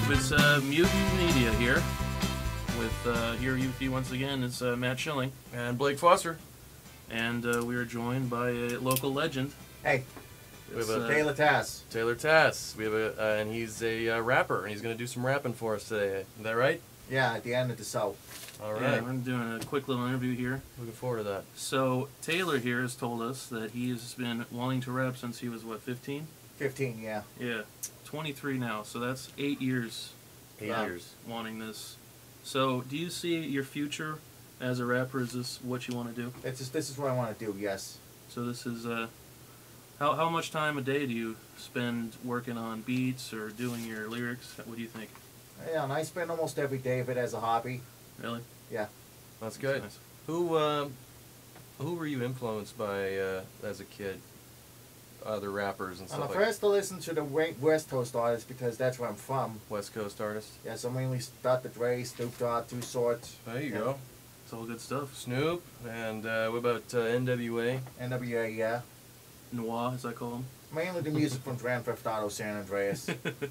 It's Mutant Media here. With here with you once again is Matt Schilling. And Blake Foster. And we are joined by a local legend. Hey, We have a Taylor Tass. Taylor Tass. We have and he's a rapper, and he's going to do some rapping for us today. Is that right? Yeah, at the end of the show. All right. Yeah, we're doing a quick little interview here. Looking forward to that. So Taylor here has told us that he has been wanting to rap since he was, what, 15? 15, yeah. Yeah, 23 now, so that's 8 years. 8 years. Wanting this. So do you see your future as a rapper? Is this what you want to do? This is what I want to do, yes. So this is, how much time a day do you spend working on beats or doing your lyrics? What do you think? Yeah, and I spend almost every day of it as a hobby. Really? Yeah. That's good. Nice. Who were you influenced by as a kid? Other rappers and And stuff I like first to listen to the West Coast artists because that's where I'm from. West Coast artists. Yeah, so mainly Dr. Dre, Snoop Dogg, Too Short, There you Yeah. go. It's all good stuff. Snoop. And what about NWA? NWA, yeah. Noir, as I call him. Mainly the music from Grand Theft Auto San Andreas.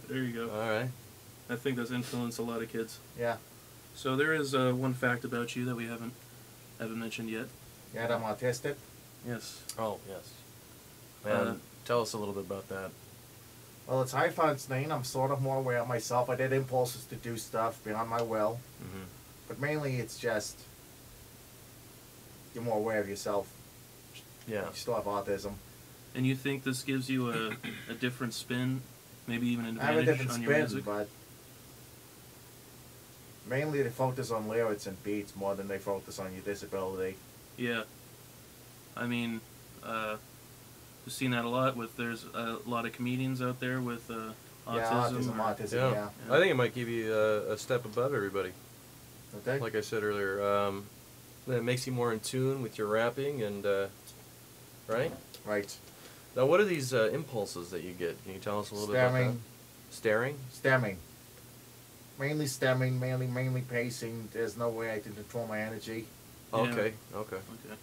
There you go. All right. I think that's influenced a lot of kids. Yeah. So there is one fact about you that we haven't mentioned yet. Yeah, I'm autistic. Yes. Oh, yes. And tell us a little bit about that. Well, it's high functioning. I'm sort of more aware of myself. I did impulses to do stuff beyond my will. Mm-hmm. But mainly it's just you're more aware of yourself. Yeah. You still have autism. And you think this gives you a different spin, maybe even an I have a advantage different on your spin, music? but mainly they focus on lyrics and beats more than they focus on your disability. Yeah. I mean, we've seen that a lot with, there's a lot of comedians out there with autism. Yeah, autism, yeah. I think it might give you a step above everybody. Okay. Like I said earlier, it makes you more in tune with your rapping and, right? Right. Now, what are these impulses that you get? Can you tell us a little bit about that? Staring? Stemming. Mainly stemming, mainly pacing. There's no way I can control my energy. Yeah. Okay, okay. Okay.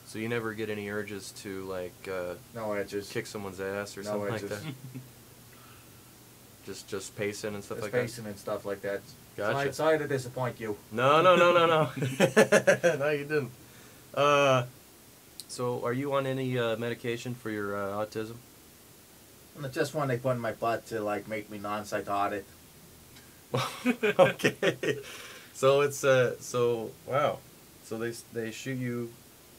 So you never get any urges to, like, No edges. kick someone's ass or No something edges. like that? Just pacing and stuff Just like that? pacing and stuff like that. Gotcha. Sorry to disappoint you. No. No, you didn't. So are you on any medication for your autism? And it's just one they put in my butt to like make me non-psychotic. Okay. So it's so wow. So they shoot you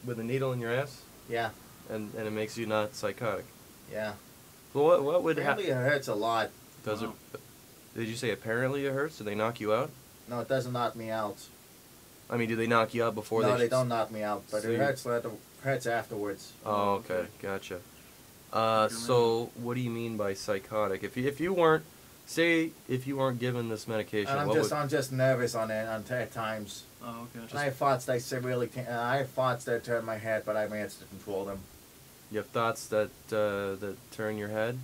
with a needle in your ass, Yeah. and it makes you not psychotic. Yeah. Well, what would happen? Apparently it hurts a lot. Does Wow. it? Did you say apparently it hurts? Did they knock you out? No, it doesn't knock me out. I mean, did they knock you out before No, they? they don't knock me out, but So it you- hurts afterwards. Oh, okay, gotcha. So what do you mean by psychotic? If you weren't, say, if you weren't given this medication, And what would? I'm just nervous at times. Oh, okay. And I have thoughts that I have thoughts that turn my head, but I manage to control them. You have thoughts that that turn your head.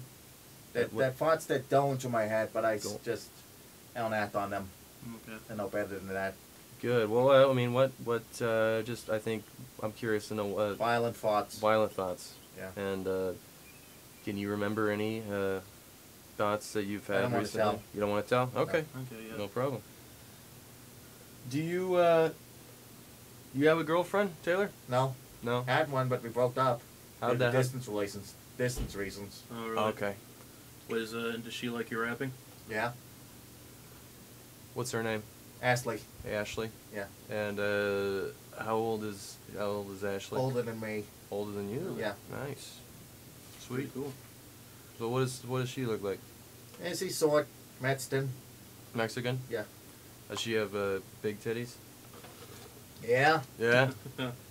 That thoughts that go into my head, but I Go. just I don't act on them. Okay. I know better than that. Good. Well, I mean, what? Just I think I'm curious to know Violent thoughts. violent thoughts. Yeah. And can you remember any thoughts that you've I had don't wanna recently? tell. You don't want to tell? Okay. Okay, yeah. No problem. Do you you have a girlfriend, Taylor? No, No. had one, but we broke up. How'd Due to that happen? distance reasons. Oh, really? Okay. Does she like your rapping? Yeah. What's her name? Ashley. Ashley. Yeah. And how old is Ashley? Older than me. Older than you? Yeah. Nice. Pretty Sweet. cool. So what does she look like? Is he short? Mexican. Mexican? Yeah. Does she have big titties? Yeah. Yeah.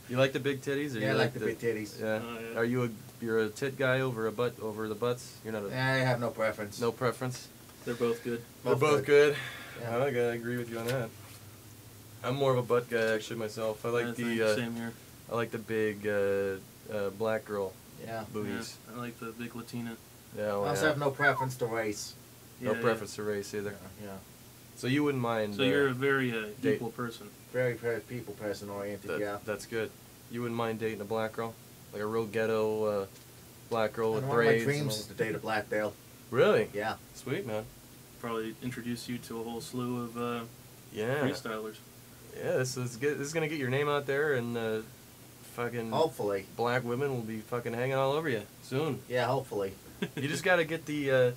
You like the big titties? Or Yeah, you I like the big titties. Yeah. Oh, yeah. Are you you're a tit guy over the butts? You're not a I have no preference. no preference. They're both good. They're both good. Yeah. I agree with you on that. I'm more of a butt guy actually myself. I like I think the same here. I like the big black girl Yeah. booties. Yeah, I like the big Latina. Yeah. I oh, also yeah. have no preference to race. No Yeah, preference to race either. Yeah. So you wouldn't mind. So you're a very date- equal person. Very people person oriented. Yeah. That's good. You wouldn't mind dating a black girl, like a real ghetto black girl with And one of my braids. dreams is to date a black girl. Really? Yeah. Sweet, man. probably introduce you to a whole slew of Yeah. freestylers. Yeah, this is good. This is gonna get your name out there, and fucking Hopefully. black women will be fucking hanging all over you soon. Yeah, hopefully. You just gotta get the.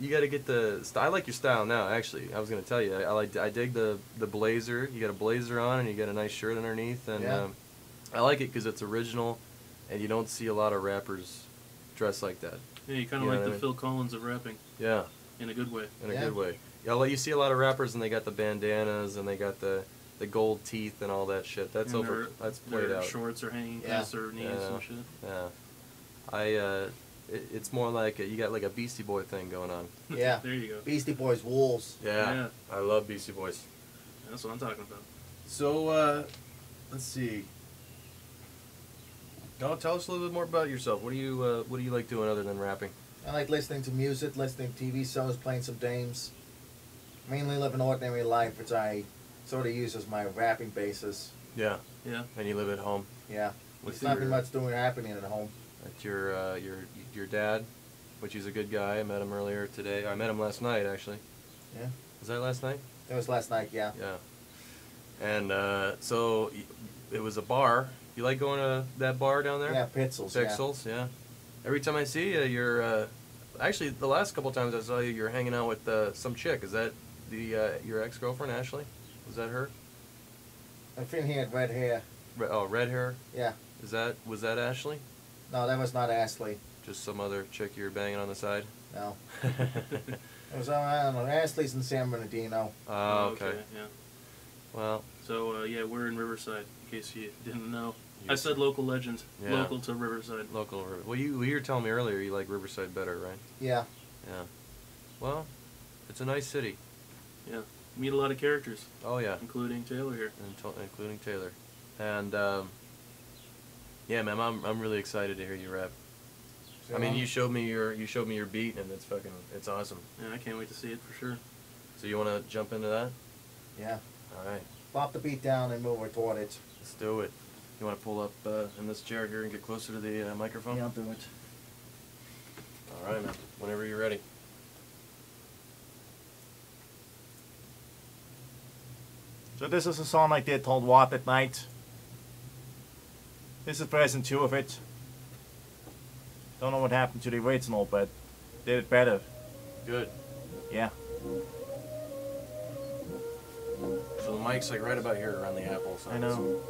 You gotta get the. I like your style now. Actually, I was gonna tell you. I dig the blazer. You got a blazer on, and you got a nice shirt underneath, and Yeah. I like it because it's original, and you don't see a lot of rappers dress like that. Yeah, you kind You of know like what the I mean? Phil Collins of rapping Yeah, in a good way. in a Yeah. good way. Yeah, like you see a lot of rappers, and they got the bandanas, and they got the gold teeth and all that shit. That's And over. That's played their out. shorts are hanging Yeah. past their knees Yeah. and shit. Yeah. It's more like you got like a Beastie Boy thing going on. Yeah. There you go. Beastie Boys, Wolves. Yeah. I love Beastie Boys. That's what I'm talking about. So, let's see. No, tell us a little bit more about yourself. What do you like doing other than rapping? I like listening to music, listening to TV shows, playing some games. Mainly live an ordinary life, which I sort of use as my rapping basis. Yeah. Yeah. And you live at home. Yeah. What's There's nothing your- much doing happening at home. At your dad, which is a good guy. I met him earlier today. I met him last night actually. Yeah. Was that last night? That was last night, yeah. Yeah. And so it was a bar. You like going to that bar down there? Yeah, Pixels. Yeah. Pixels, yeah. Every time I see you, you're actually the last couple times I saw you, you're hanging out with some chick. Is that the your ex-girlfriend Ashley? Was that her? I think he had red hair. Red hair. Yeah. Was that Ashley? No, that was not Ashley. Just some other chick you're banging on the side? No. It was, I don't know, Ashley's in San Bernardino. Oh, okay. Yeah. Well, So yeah, we're in Riverside. In case you didn't know, I Yes. said local legend. Yeah. Local to Riverside. local. Well, you were telling me earlier you like Riverside better, right? Yeah. Yeah. Well, it's a nice city. Yeah. Meet a lot of characters, Oh yeah, including Taylor here. including Taylor. And yeah, man, I'm really excited to hear you rap. So, I mean, you showed me your beat, and it's awesome. Yeah, I can't wait to see it for sure. So you want to jump into that? Yeah. All right, Pop the beat down and move it toward it. let's do it. You want to pull up in this chair here and get closer to the microphone? Yeah, I'll do it. All right, man. Whenever you're ready. So this is a song I did called Walk at Night. This is version 2 of it. Don't know what happened to the original, but did it better. Good. Yeah. So the mic's like right about here around the apple. So I know.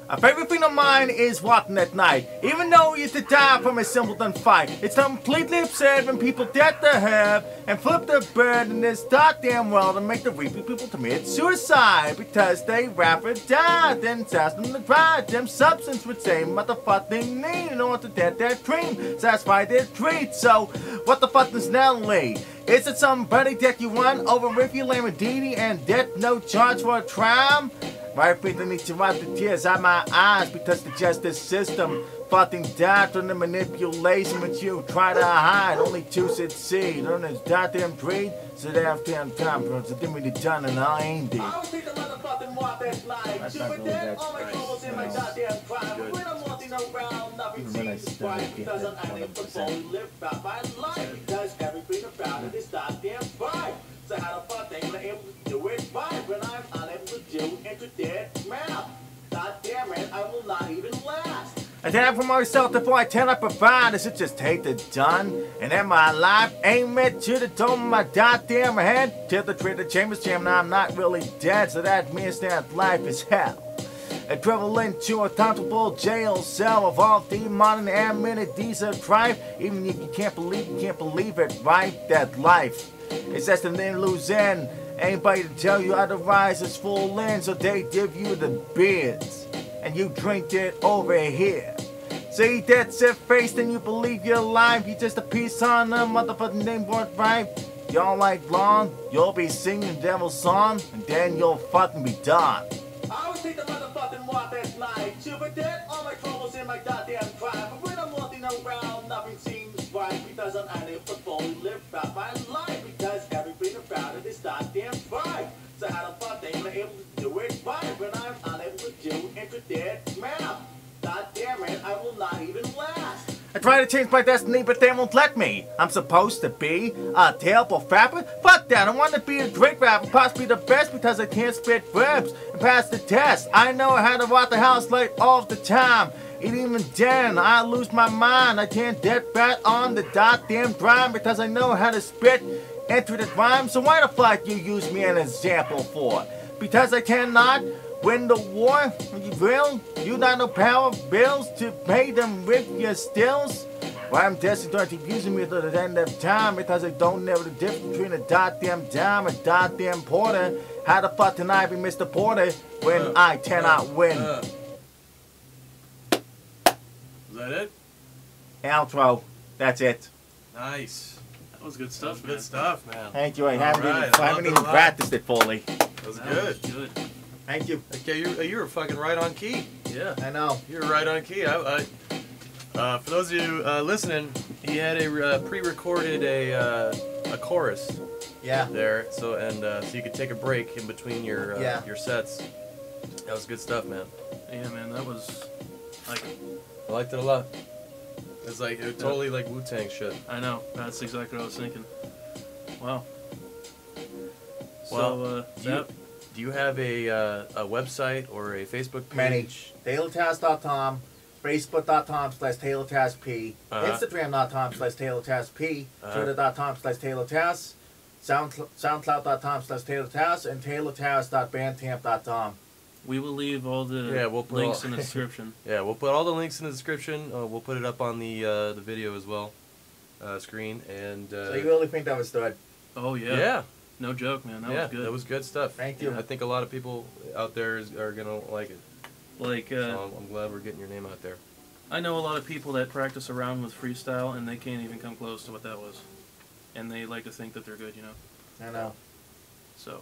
A favorite thing of mine is walking at night. Even though you used to die from a simpleton fight, it's completely absurd when people get the herb and flip the bird in this goddamn world and make the reaping people commit suicide because they rather die than test them to try them substance which they motherfucking need in order to get their dream, satisfy their greed. So, what the fuck is Nelly? Is it somebody that you won over with your Lamborghini and death no charge for a crime? My people need to wipe the tears out my eyes because the justice system fucking died from the manipulation which you try to hide only to succeed. On this goddamn greed, so damn time, bro. So give me the done and I ain't dead. I was taking motherfucking walk that night. That's You not were really dead, that all my nice. troubles in my No. goddamn prime. Good. When I'm walking around, nothing Even when I seems still right get because that I'm acting 100%. for only live about my life because everything about it is goddamn fine. So how the fuck they ain't able to do it right when I'm unable to do into dead mouth? God damn it, I will not even last. I did for myself before I turn up a fire. Does it just take the done? And then my life ain't meant to the dome of my goddamn head. Till the tree the chambers jam, now I'm not really dead. So that means that life is hell. I travel into a comfortable jail cell of all the modern amenities of strife. Even if you can't believe it, right? That life is just an illusion. Anybody to tell you otherwise is full in, so they give you the beers and you drink it over here. See, that's it faced and you believe you're alive. You just a piece on a motherfucking name board, right? Y'all like long, you'll be singing the devil's song, and then you'll fucking be done. I was taking motherfucking walk that night. You were dead, all my troubles in my goddamn prime. But when I'm walking around, nothing seems right because I'm unable to fully live out my life because everything about it is goddamn right. So how the fuck they ain't able to do it right when I'm unable to do into dead mouth? God damn it, I will not even last. I try to change my destiny, but they won't let me. I'm supposed to be a terrible rapper? Fuck that, I want to be a great rapper, possibly the best because I can't spit verbs and pass the test. I know how to rock the house like all the time. And even then, I lose my mind. I can't get back on the goddamn grind because I know how to spit into the rhyme. So why the fuck you use me as an example for? Because I cannot win the war? You will? You got no power bills to pay them with your stills? Well, I'm destined to keep using me to the end of time because I don't know the difference between a goddamn dime and a goddamn porter. How the fuck can I be Mr. Porter when I cannot win? Is that it? Outro. That's it. Nice. That was good stuff, man. Good stuff, man. Thank you. I All haven't right, even, I I haven't loved it even a lot. practiced it fully. That was That good. was good. Thank you. Okay, you were fucking right on key. Yeah. I know. You were right on key. For those of you listening, he had a pre-recorded a chorus Yeah. there, so you could take a break in between your Yeah. your sets. That was good stuff, man. Yeah, man. That was like, I liked it a lot. It's like it was totally like Wu-Tang shit. I know. That's exactly what I was thinking. Wow. Well, So, do you have a website or a Facebook page? Many. TaylorTaz.com, Facebook.com/TaylorTazP, Instagram.com/TaylorTazP, Twitter.com/TaylorTaz, SoundCloud.com/TaylorTaz, and TaylorTaz.bandcamp.com. we will leave all the Yeah, we'll put links all- in the description. Yeah, we'll put all the links in the description. We'll put it up on the video as well, screen, and So you really think that was good? Oh yeah. yeah, No joke, man. That was good. that was good stuff. Thank you. I think a lot of people out there are gonna like it. Like, So I'm glad we're getting your name out there. I know a lot of people that practice around with freestyle, and they can't even come close to what that was. And they like to think that they're good, you know. I know. So,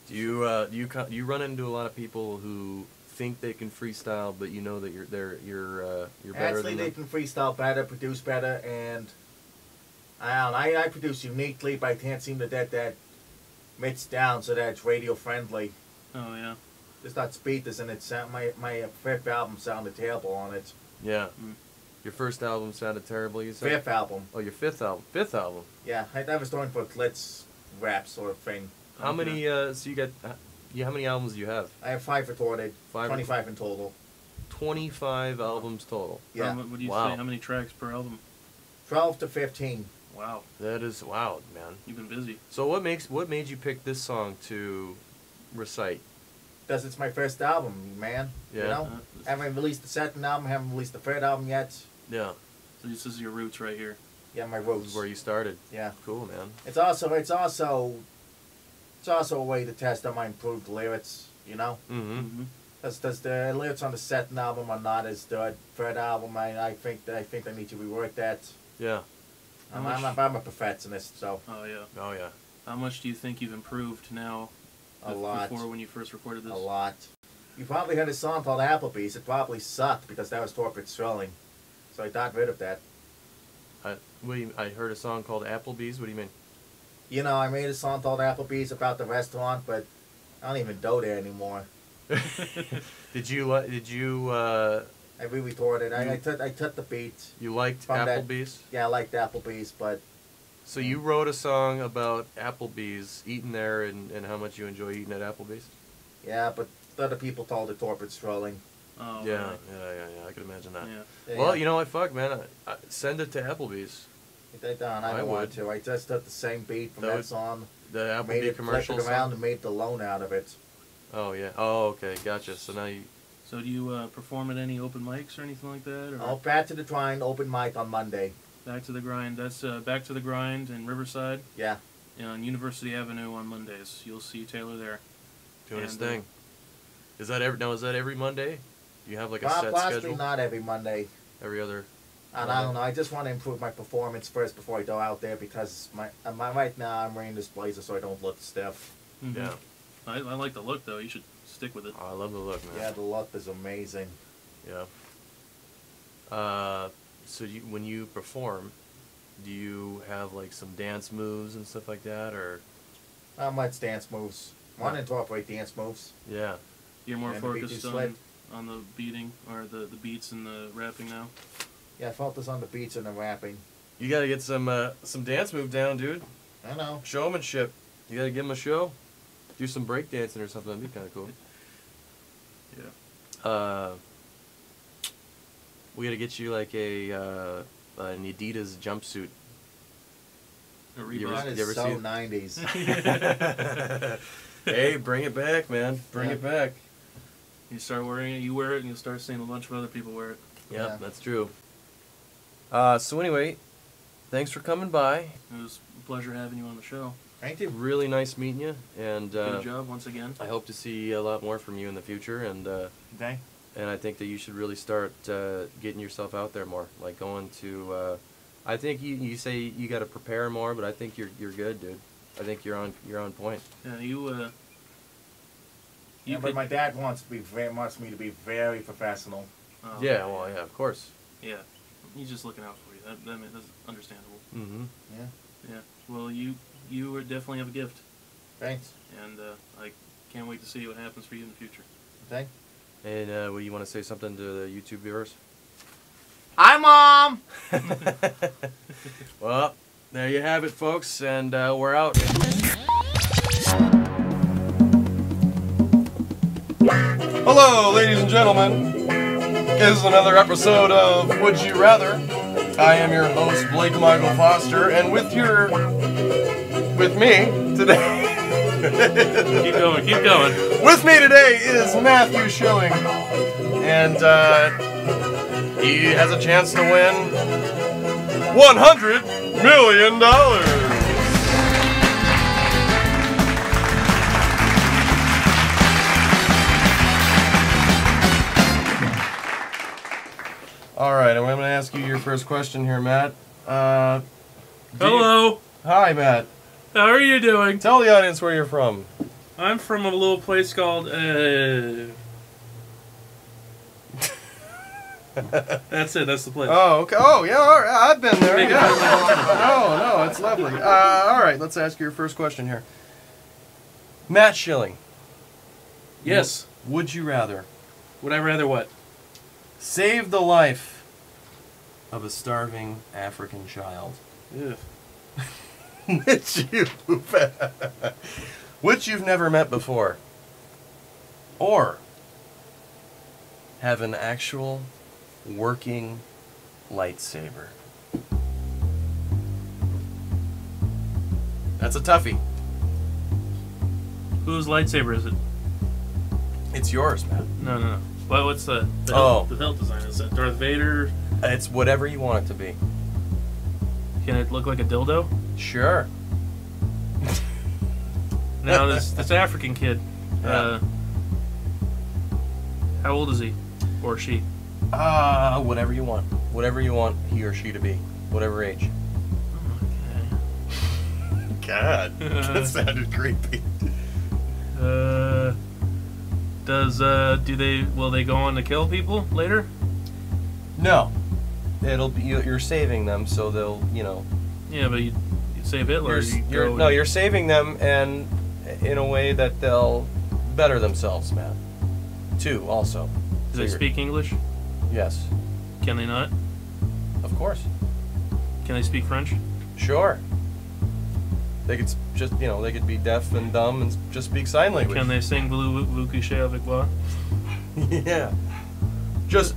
Do you run into a lot of people who think they can freestyle, but you know that you're better Actually, than they them? can freestyle better, produce better, and I produce uniquely, but I can't seem to get that mixed down so that it's radio friendly. oh yeah. There's not speakers in it. My fifth album sounded terrible on it. Yeah. Mm. Your first album sounded terrible. You said. Fifth album. Oh, your fifth album. Fifth album. Yeah, I was doing for glitz rap sort of thing. How Okay. many? So you got? How many albums do you have? I have 5 recorded, 5 25 in total. 25 albums total. Yeah, What do you Wow. say? How many tracks per album? 12 to 15. Wow. That is wow, man. You've been busy. So what made you pick this song to recite? Because it's my first album, man. Yeah. You know? Haven't released the second album, haven't released the third album yet. Yeah. So this is your roots right here. Yeah, my This roots. is where you started. Yeah. Cool, man. It's also a way to test out my improved lyrics, you know? Mm-hmm. Mm-hmm. Because the lyrics on the second album are not as good. Third album, I think I need to rework that. Yeah. I'm a perfectionist, so Oh yeah. Oh yeah. How much do you think you've improved now? a lot. Before when you first recorded this. A lot. You probably heard a song called Applebee's. It probably sucked because that was Torpid Sterling. So I got rid of that. I heard a song called Applebee's. What do you mean? You know, I made a song called Applebee's about the restaurant, but I don't even go there anymore. Did you I re-recorded. I took the beat. you liked From that- Applebee's? Yeah, I liked Applebee's, but So you wrote a song about Applebee's, eating there, and how much you enjoy eating at Applebee's? yeah, but other people told it Torpid Sterling. Oh, Yeah, right. I could imagine that. Yeah. Yeah. Well, you know what? Fuck, man. Send it to Applebee's. I don't I want would. to. I just took the same beat from That that would- song, The made Applebee it, commercial flipped it around, song. and made the loan out of it. Oh yeah. Oh okay. Gotcha. So now you. So do you perform at any open mics or anything like that? Or Oh, Back to the Grind, open mic on Monday. Back to the Grind. That's Back to the Grind in Riverside Yeah. on University Avenue on Mondays. You'll see Taylor there. Doing his And, thing. Is that every Monday? Do you have like a set Possibly schedule? not every Monday. Every other. And I don't know. I just want to improve my performance first before I go out there because right now I'm wearing this blazer so I don't look stiff. Mhm. Yeah. I like the look though. You should stick with it. Oh, I love the look, man. Yeah, the look is amazing. Yeah. So when you perform, do you have like some dance moves and stuff like that, or? Not much dance moves. Want to incorporate dance moves. Yeah. You're more And the beat focused you slid. on the beating or the beats and the rapping now. Yeah, focus on the beats and the rapping. You gotta get some dance move down, dude. I know. Showmanship. You gotta give him a show. Do some break dancing or something. That'd be kind of cool. Yeah. We gotta get you like an Adidas jumpsuit. A You ever- That Reebok. is you ever so see it? 90s. Hey, bring it back, man. Bring Yeah. it back. You start wearing it, you wear it, and you'll start seeing a bunch of other people wear it. Yep, Yeah. that's true. So anyway, thanks for coming by. It was a pleasure having you on the show. Thank you. Really nice meeting you, and Good job once again. I hope to see a lot more from you in the future. And Okay. I think that you should really start getting yourself out there more. Like going to, I think you say you got to prepare more, but I think you're good, dude. I think you're on point. Yeah, you Yeah, but my dad wants me to be very professional. oh, Yeah, well, yeah, of course. Yeah, he's just looking out for you. That's understandable. Mm-hmm. Yeah. Yeah. Well, you definitely have a gift, Thanks. and I can't wait to see what happens for you in the future. Okay. And well, you want to say something to the YouTube viewers? Hi, Mom! Well, there you have it, folks, and we're out. Hello, ladies and gentlemen. This is another episode of Would You Rather. I am your host, Blake Michael Foster, and with me today. Keep going. Keep going. With me today is Matthew Schilling, and he has a chance to win $100 million. All right, I'm going to ask you your first question here, Matt. Hello. Hi, Matt. How are you doing? Tell the audience where you're from. I'm from a little place called. That's it. That's the place. Oh, okay. Oh, yeah. All right. I've been there. Make it Yeah. fun. No, it's lovely. All right. Let's ask your first question here. Matt Schilling, Yes. would you rather Would I rather what? save the life of a starving African child, Ugh. which you've never met before, or have an actual working lightsaber? That's a toughie. Whose lightsaber is it? It's yours, man. No. What's the Oh. hilt design? Is it Darth Vader? It's whatever you want it to be. Can it look like a dildo? Sure. Now this African kid. Yeah. How old is he or she? Whatever you want. Whatever you want he or she to be. Whatever age. God, that sounded creepy. Will they go on to kill people later? No. It'll be you're saving them, so they'll, you know. Yeah, but you save Hitler. You're saving them, and in a way that they'll better themselves, man. Too, also. Do they speak English? Yes, Can they not? of course. Can they speak French? Sure. They could they could be deaf and dumb and just speak sign language. Can they sing Voulez-vous coucher avec moi? Yeah. Just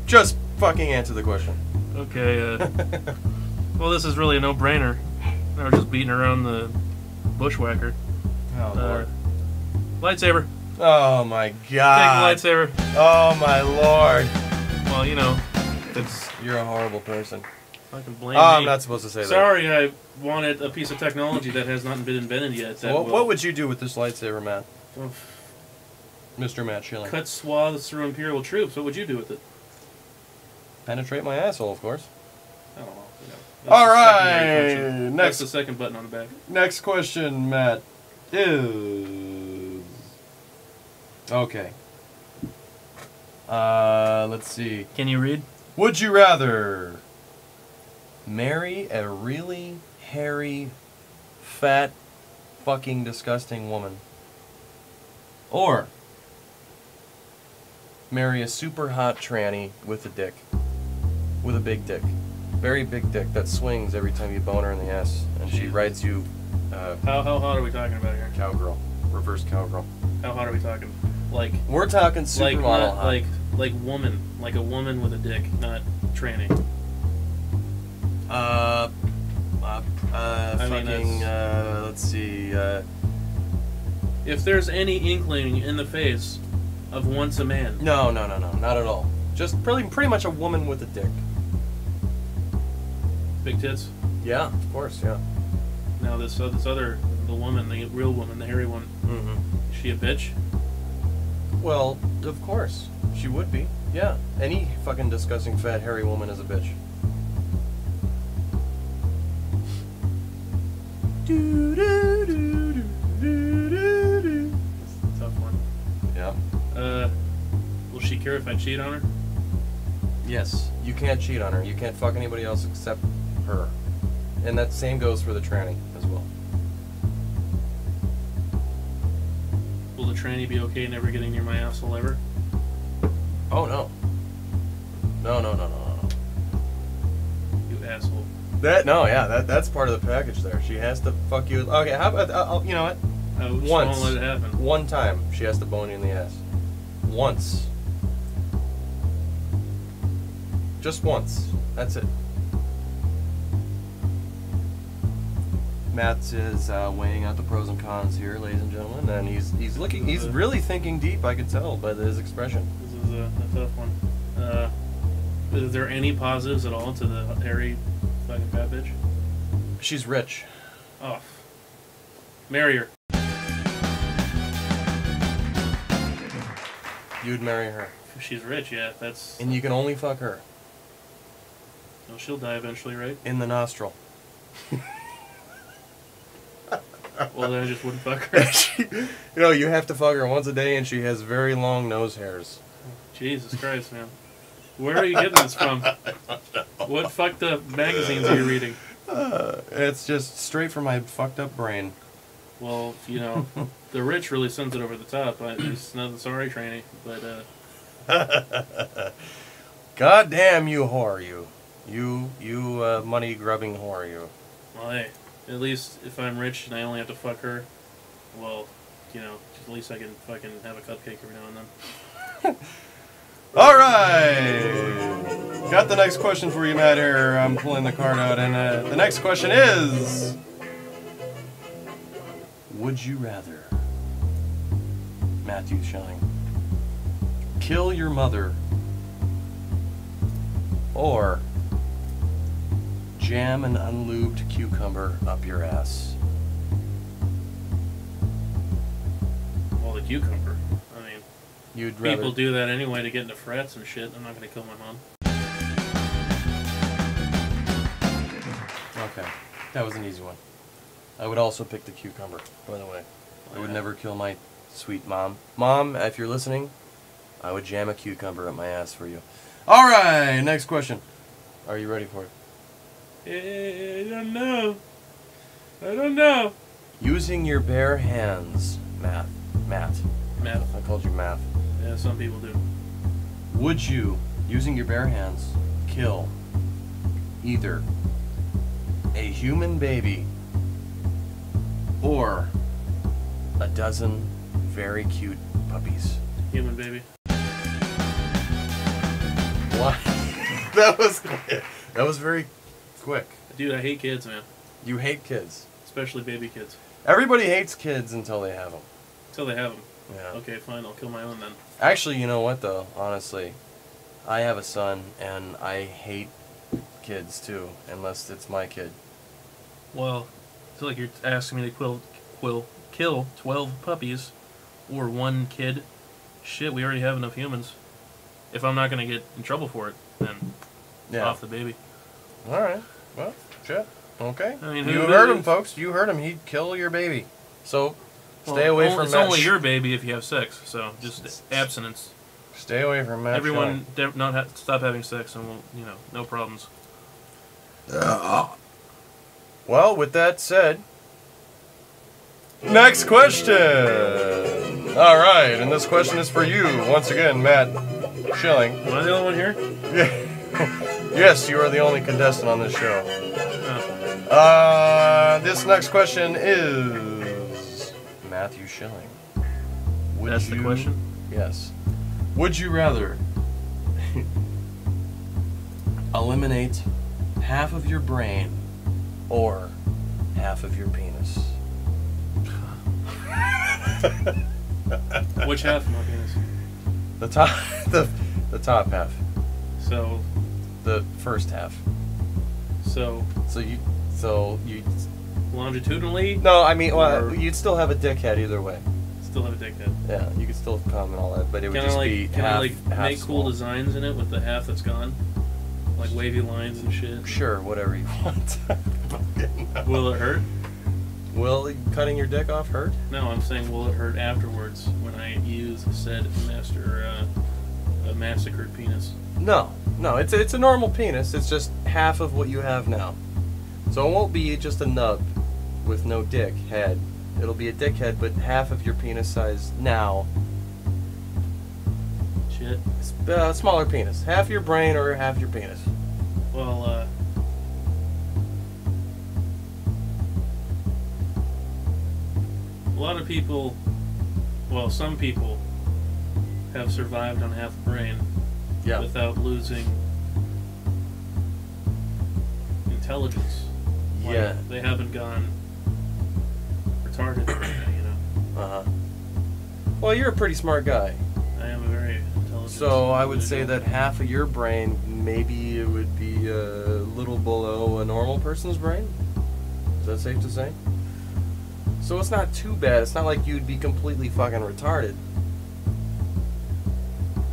fucking answer the question. Okay. Well, this is really a no-brainer. Now we're just beating around the bushwhacker. Oh lord. Lightsaber. Oh my god. Take the lightsaber. Oh my lord. Well, it's. You're a horrible person. I can blame Oh, me. I'm not supposed to say that. Sorry, I wanted a piece of technology that has not been invented yet. That What, will what would you do with this lightsaber, Matt? well, Mr. Matt Schilling. cut swaths through Imperial troops? What would you do with it? Penetrate my asshole, of course. I don't know. All the right, secondary function. next- That's the second button on the back. Next question, Matt, is... Okay. Let's see. Can you read? Would you rather marry a really hairy, fat, fucking disgusting woman, or marry a super hot tranny with a dick, with a big dick? very big dick that swings every time you bone her in the ass, and she Jesus. rides you. How hot are we talking about here? Cowgirl, reverse cowgirl. How hot are we talking? Like We're talking like supermodel not, hot. like woman, like a woman with a dick, not tranny. Fucking. Let's see. If there's any inkling in the face of once a man, No, not at all. Just pretty much a woman with a dick. big tits. Yeah, of course, yeah. Now this other, the woman, the real woman, the hairy one, Mm-hmm. is she a bitch? Well, of course. She would be. Yeah. Any fucking disgusting fat hairy woman is a bitch. It's a tough one. Yeah. Will she care if I cheat on her? Yes. You can't cheat on her. You can't fuck anybody else except her. And that same goes for the tranny as well. Will the tranny be okay never getting near my asshole ever? Oh no. No. You asshole. That's part of the package there. She has to fuck you. Okay, how about you know what? I just Once. won't let it happen. One time she has to bone you in the ass. Once. Just once. That's it. Matt is weighing out the pros and cons here, ladies and gentlemen, and he's looking. He's really thinking deep. I can tell by his expression. This is a tough one. Is there any positives at all to the hairy fucking fat bitch? She's rich. Oh. Marry her. You'd marry her, If she's rich, yeah, that's... and you can only fuck her Well, she'll die eventually, right? in the nostril. Well, then I just wouldn't fuck her. You know, you have to fuck her once a day, and she has very long nose hairs. Jesus Christ, man. Where are you getting this from? What fucked up magazines are you reading? It's just straight from my fucked up brain. Well, you know, the rich really sends it over the top. It's not sorry, tranny, but God damn you whore, you money grubbing whore, you. well, hey, at least if I'm rich and I only have to fuck her, well, you know, at least I can fucking have a cupcake every now and then. All right, got the next question for you, Matt. Here, I'm pulling the card out, and the next question is: would you rather, Matthew Schilling, kill your mother or jam an unlubed cucumber up your ass? Well, the cucumber. I mean, You'd rather. people do that anyway to get into frets and shit. I'm not gonna kill my mom. Okay, that was an easy one. I would also pick the cucumber, by the way. I would Yeah. never kill my sweet mom. Mom, if you're listening, I would jam a cucumber up my ass for you. All right, next question. Are you ready for it? I don't know. I don't know. Using your bare hands, Matt. Matt. I called you Matt. Yeah, some people do. Would you, using your bare hands, kill either a human baby or a dozen very cute puppies? Human baby. What? That was quick. That was very quick. Dude, I hate kids, man. You hate kids. Especially baby kids. Everybody hates kids until they have them. Until they have them. Yeah. Okay, fine. I'll kill my own then. Actually, you know what though? Honestly, I have a son, and I hate kids too, unless it's my kid. Well, I feel like you're asking me to kill 12 puppies or one kid. Shit, we already have enough humans. If I'm not going to get in trouble for it, then off the baby. All right. Well, shit. Okay. I mean, you who- heard him, folks. You heard him. He'd kill your baby. So, stay Well, away from it's Matt. only your baby if you have sex, so just abstinence. Stay away from Matt. Everyone stop having sex and we'll, you know, no problems. Well, with that said, next question. All right, and this question is for you once again, Matt Schilling. Am I the only one here? Yeah. Yes, you are the only contestant on this show. This next question is Matthew Schilling. That's the question? Yes. Would you rather eliminate half of your brain or half of your penis? Which half of my penis? The top, the top half. So, The first half. so So you. longitudinally, No, I mean, well, Or- you'd still have a dickhead either way. still have a dick head. Yeah, you could still come and all that, but it would Can I just like be can half, I like half make small. cool designs in it with the half that's gone, like wavy lines and shit? Sure, whatever you want. Will it hurt? Will cutting your dick off hurt? No, I'm saying will it hurt afterwards when I use said massacred penis? No, it's a normal penis. It's just half of what you have now. So it won't be just a nub with no dick head. It'll be a dick head, but half of your penis size now. Shit. Smaller penis. Half your brain or half your penis. Well, a lot of people, well, some people have survived on half a brain Yeah. without losing intelligence. Like, Yeah. they haven't gone retarded or anything, you know. Uh-huh. Well, you're a pretty smart guy. I am a very intelligent. So I would say individual. that half of your brain, maybe it would be a little below a normal person's brain. Is that safe to say? So it's not too bad. It's not like you'd be completely fucking retarded.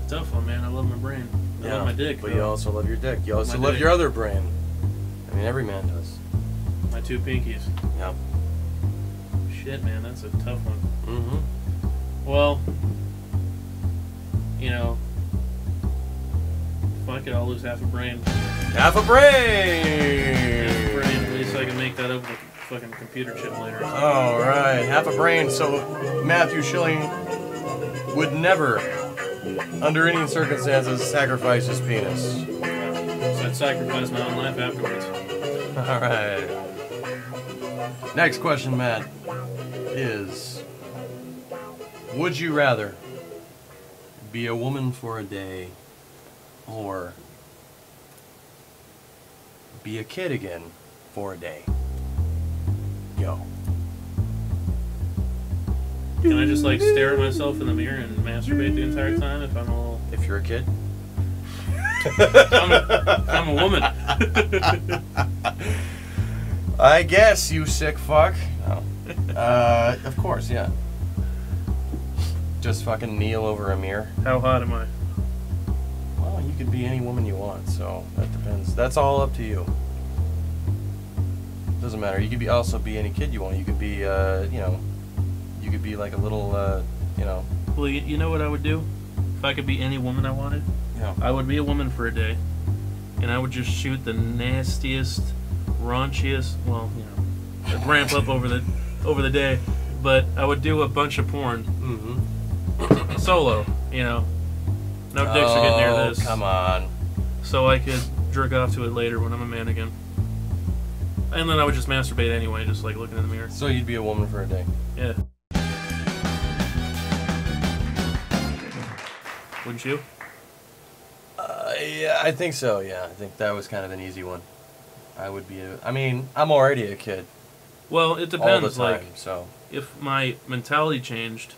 Tough one, man. I love my brain. I love my dick. But though. you also love your dick. You also My love dick. your other brain. I mean, every man does. My two pinkies. Yeah. Shit, man. That's a tough one. Mm-hmm. Well, you know, fuck it, I'll lose half a brain. Half a brain! Half a brain, at least I can make that up with a fucking computer chip later. All right, half a brain. So Matthew Schilling would never, under any circumstances, sacrifice his penis. So I'd sacrifice my own life afterwards. All right. Next question, Matt, is: would you rather be a woman for a day, or be a kid again for a day? Go. Can I just like stare at myself in the mirror and masturbate the entire time if I'm all... If you're a kid. I'm a woman. I guess, you sick fuck. No. Of course, yeah. Just fucking kneel over a mirror. How hot am I? Well, you could be any woman you want, so that depends. That's all up to you. Doesn't matter. You could also be any kid you want. You could be, you could be like a little, Well, you know what I would do? If I could be any woman I wanted? I would be a woman for a day, and I would just shoot the nastiest, raunchiest. Well, I'd ramp up over the day, but I would do a bunch of porn Mm-hmm. solo. No dicks are getting near this. Come on. So I could jerk off to it later when I'm a man again, and then I would just masturbate anyway, just like looking in the mirror. So you'd be a woman for a day. Yeah. Wouldn't you? Yeah, I think so. Yeah, I think that was kind of an easy one. I would be. I'm already a kid. Well, it All depends. the time. Like, So. if my mentality changed,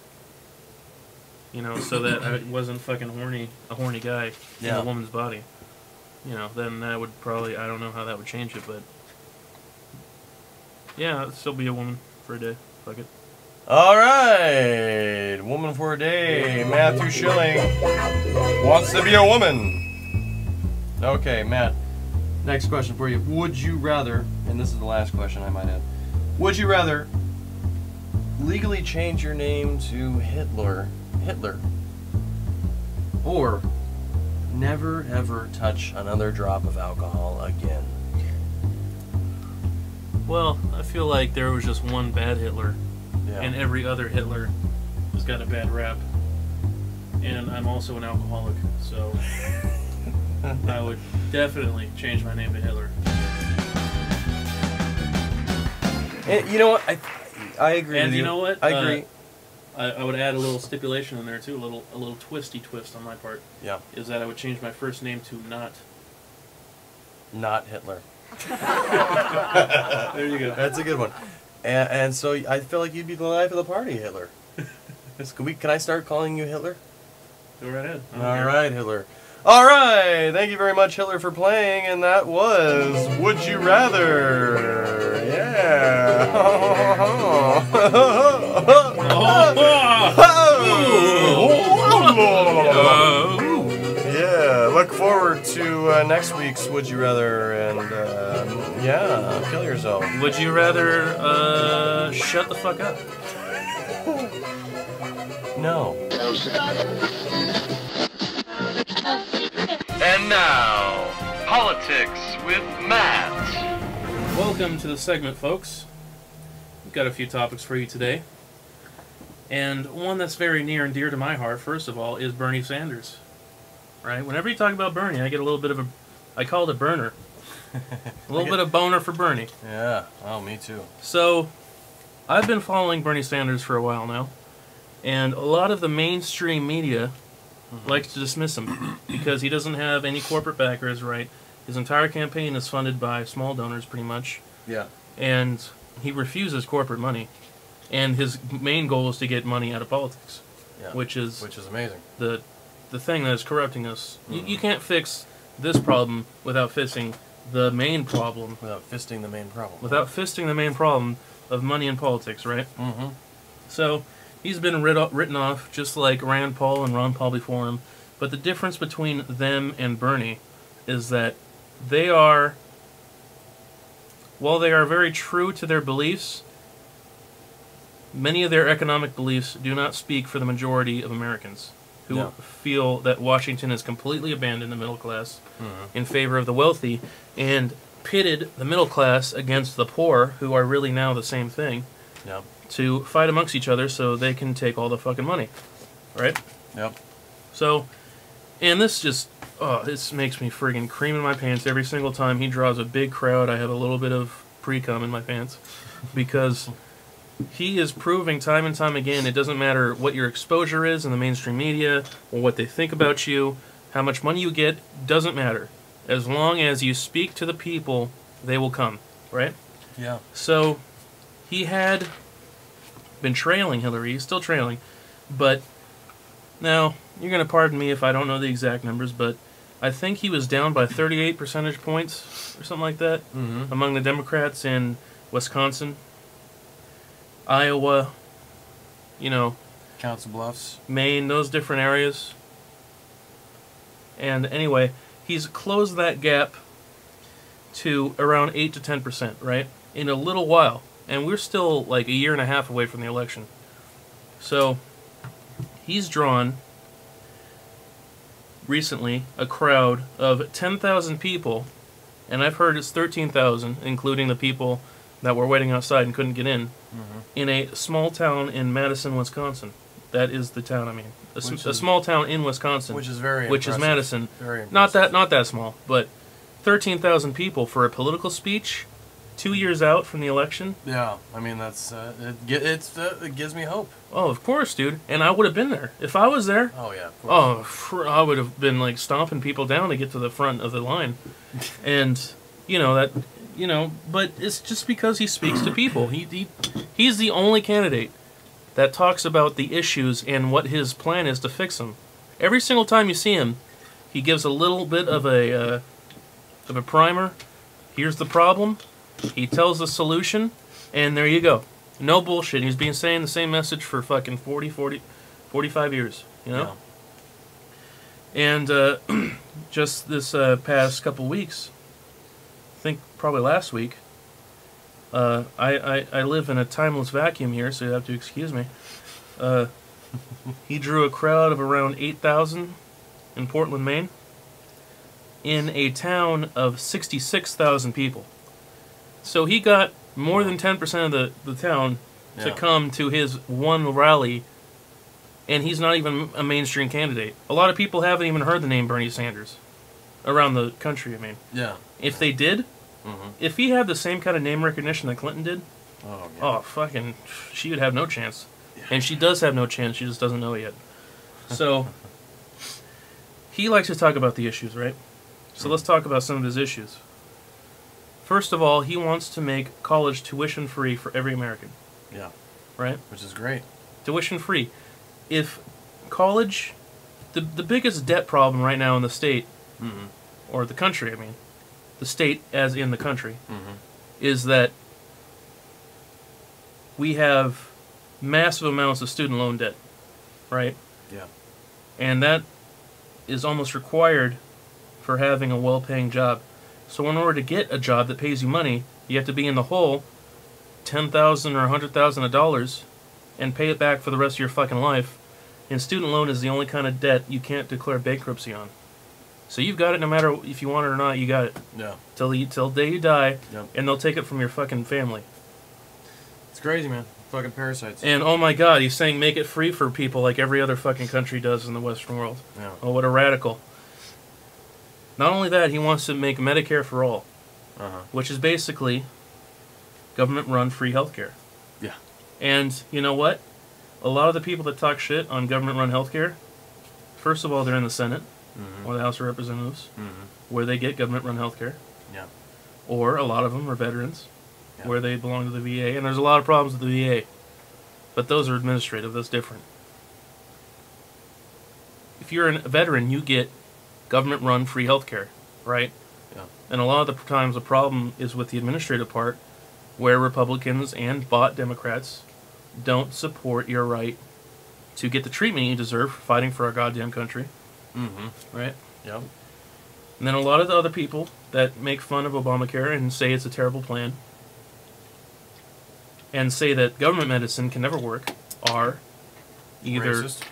so that I wasn't fucking a horny guy in Yeah. a woman's body, then that would probably, I don't know how that would change it, but yeah, I'd still be a woman for a day. Fuck it. All right, woman for a day. Matthew Schilling wants to be a woman. Okay, Matt. Next question for you. Would you rather, and this is the last question I might add, would you rather legally change your name to Hitler, or never ever touch another drop of alcohol again? Well, I feel like there was just one bad Hitler, Yeah. and every other Hitler has got a bad rap. And I'm also an alcoholic, so I would definitely change my name to Hitler. And you know what? I agree And with you you. know what? I agree. I would add a little stipulation in there too, a little twisty twist on my part. Yeah. Is that I would change my first name to Not Hitler. There you go. That's a good one. And so I feel like you'd be the life of the party, Hitler. Can I start calling you Hitler? Go right ahead. I don't All care. right, Hitler. All right. Thank you very much, Hitler, for playing. And that was Would You Rather? Yeah. Yeah. Look forward to next week's Would You Rather. And yeah, kill yourself. Would you rather shut the fuck up? No. And now, politics with Matt. Welcome to the segment, folks. We've got a few topics for you today. And one that's very near and dear to my heart, first of all, is Bernie Sanders. Right? Whenever you talk about Bernie, I get a little bit of I call it a burner. A little bit of boner for Bernie. Yeah. Oh, me too. So, I've been following Bernie Sanders for a while now. And a lot of the mainstream media likes to dismiss him because he doesn't have any corporate backers, right? His entire campaign is funded by small donors, pretty much. Yeah. And he refuses corporate money. And his main goal is to get money out of politics, Yeah. which is amazing. the thing that is corrupting us. You can't fix this problem without fixing the main problem. Without fisting the main problem. Without fisting the main problem of money in politics, right? Mm-hmm. So, he's been written off just like Rand Paul and Ron Paul before him. But the difference between them and Bernie is that they are, while they are very true to their beliefs, many of their economic beliefs do not speak for the majority of Americans who No. feel that Washington has completely abandoned the middle class in favor of the wealthy and pitted the middle class against the poor, who are really now the same thing, Yep. to fight amongst each other so they can take all the fucking money. Right? Yep. So, and this just, this makes me friggin' cream in my pants every single time he draws a big crowd. I have a little bit of pre-cum in my pants because he is proving time and time again it doesn't matter what your exposure is in the mainstream media or what they think about you, how much money you get, doesn't matter. As long as you speak to the people, they will come, right? Yeah. So, he had been trailing Hillary, he's still trailing, but now, you're going to pardon me if I don't know the exact numbers, but I think he was down by 38 percentage points or something like that among the Democrats in Wisconsin, Iowa, Council Bluffs. Maine, those different areas. And anyway, he's closed that gap to around 8 to 10%, right? In a little while. And we're still like a year and a half away from the election. So, he's drawn recently a crowd of 10,000 people, and I've heard it's 13,000, including the people that were waiting outside and couldn't get in a small town in Madison, Wisconsin. That is the town, I mean. A small town in Wisconsin. Which is very Which is impressive. Madison. Very Not impressive. that small, but 13,000 people for a political speech 2 years out from the election. Yeah, I mean that's it gives me hope. Oh, of course, dude. And I would have been there. If I was there, Oh yeah, of course. I would have been like stomping people down to get to the front of the line. And but it's just because he speaks to people. He's the only candidate that talks about the issues and what his plan is to fix them. Every single time you see him, he gives a little bit of a primer. Here's the problem. He tells the solution, and there you go. No bullshit. He's been saying the same message for fucking 45 years, Yeah. And just this past couple weeks, I think probably last week, I live in a timeless vacuum here, so you have to excuse me. He drew a crowd of around 8,000 in Portland, Maine, in a town of 66,000 people. So he got more than 10% of the town to Yeah. come to his one rally, and he's not even a mainstream candidate. A lot of people haven't even heard the name Bernie Sanders. around the country, I mean. Yeah. If they did, if he had the same kind of name recognition that Clinton did, Oh, yeah. oh, fucking, she would have no chance. And she does have no chance, she just doesn't know it yet. So, he likes to talk about the issues, right? So let's talk about some of his issues. First of all, he wants to make college tuition free for every American, Yeah. right? Which is great. Tuition free. If college, the biggest debt problem right now in the state, or the country, I mean, the state as in the country, is that we have massive amounts of student loan debt, right? Yeah. And that is almost required for having a well-paying job. So in order to get a job that pays you money, you have to be in the hole $10,000 or $100,000 of dollars and pay it back for the rest of your fucking life. And student loan is the only kind of debt you can't declare bankruptcy on. So you've got it no matter if you want it or not, you got it. Yeah. Till the day you die, Yep. and they'll take it from your fucking family. It's crazy, man. Fucking parasites. And oh my god, he's saying make it free for people like every other fucking country does in the Western world. Yeah. Oh, what a radical. Not only that, he wants to make Medicare for all, which is basically government-run free healthcare. Yeah. And you know what? A lot of the people that talk shit on government-run healthcare, first of all, they're in the Senate or the House of Representatives, where they get government-run healthcare. Yeah. Or a lot of them are veterans, Yeah. where they belong to the VA. And there's a lot of problems with the VA. But those are administrative. That's different. If you're a veteran, you get government-run free healthcare, right? Yeah. And a lot of the times the problem is with the administrative part, where Republicans and bot Democrats don't support your right to get the treatment you deserve for fighting for our goddamn country, right? Yep. And then a lot of the other people that make fun of Obamacare and say it's a terrible plan and say that government medicine can never work are either... Racist.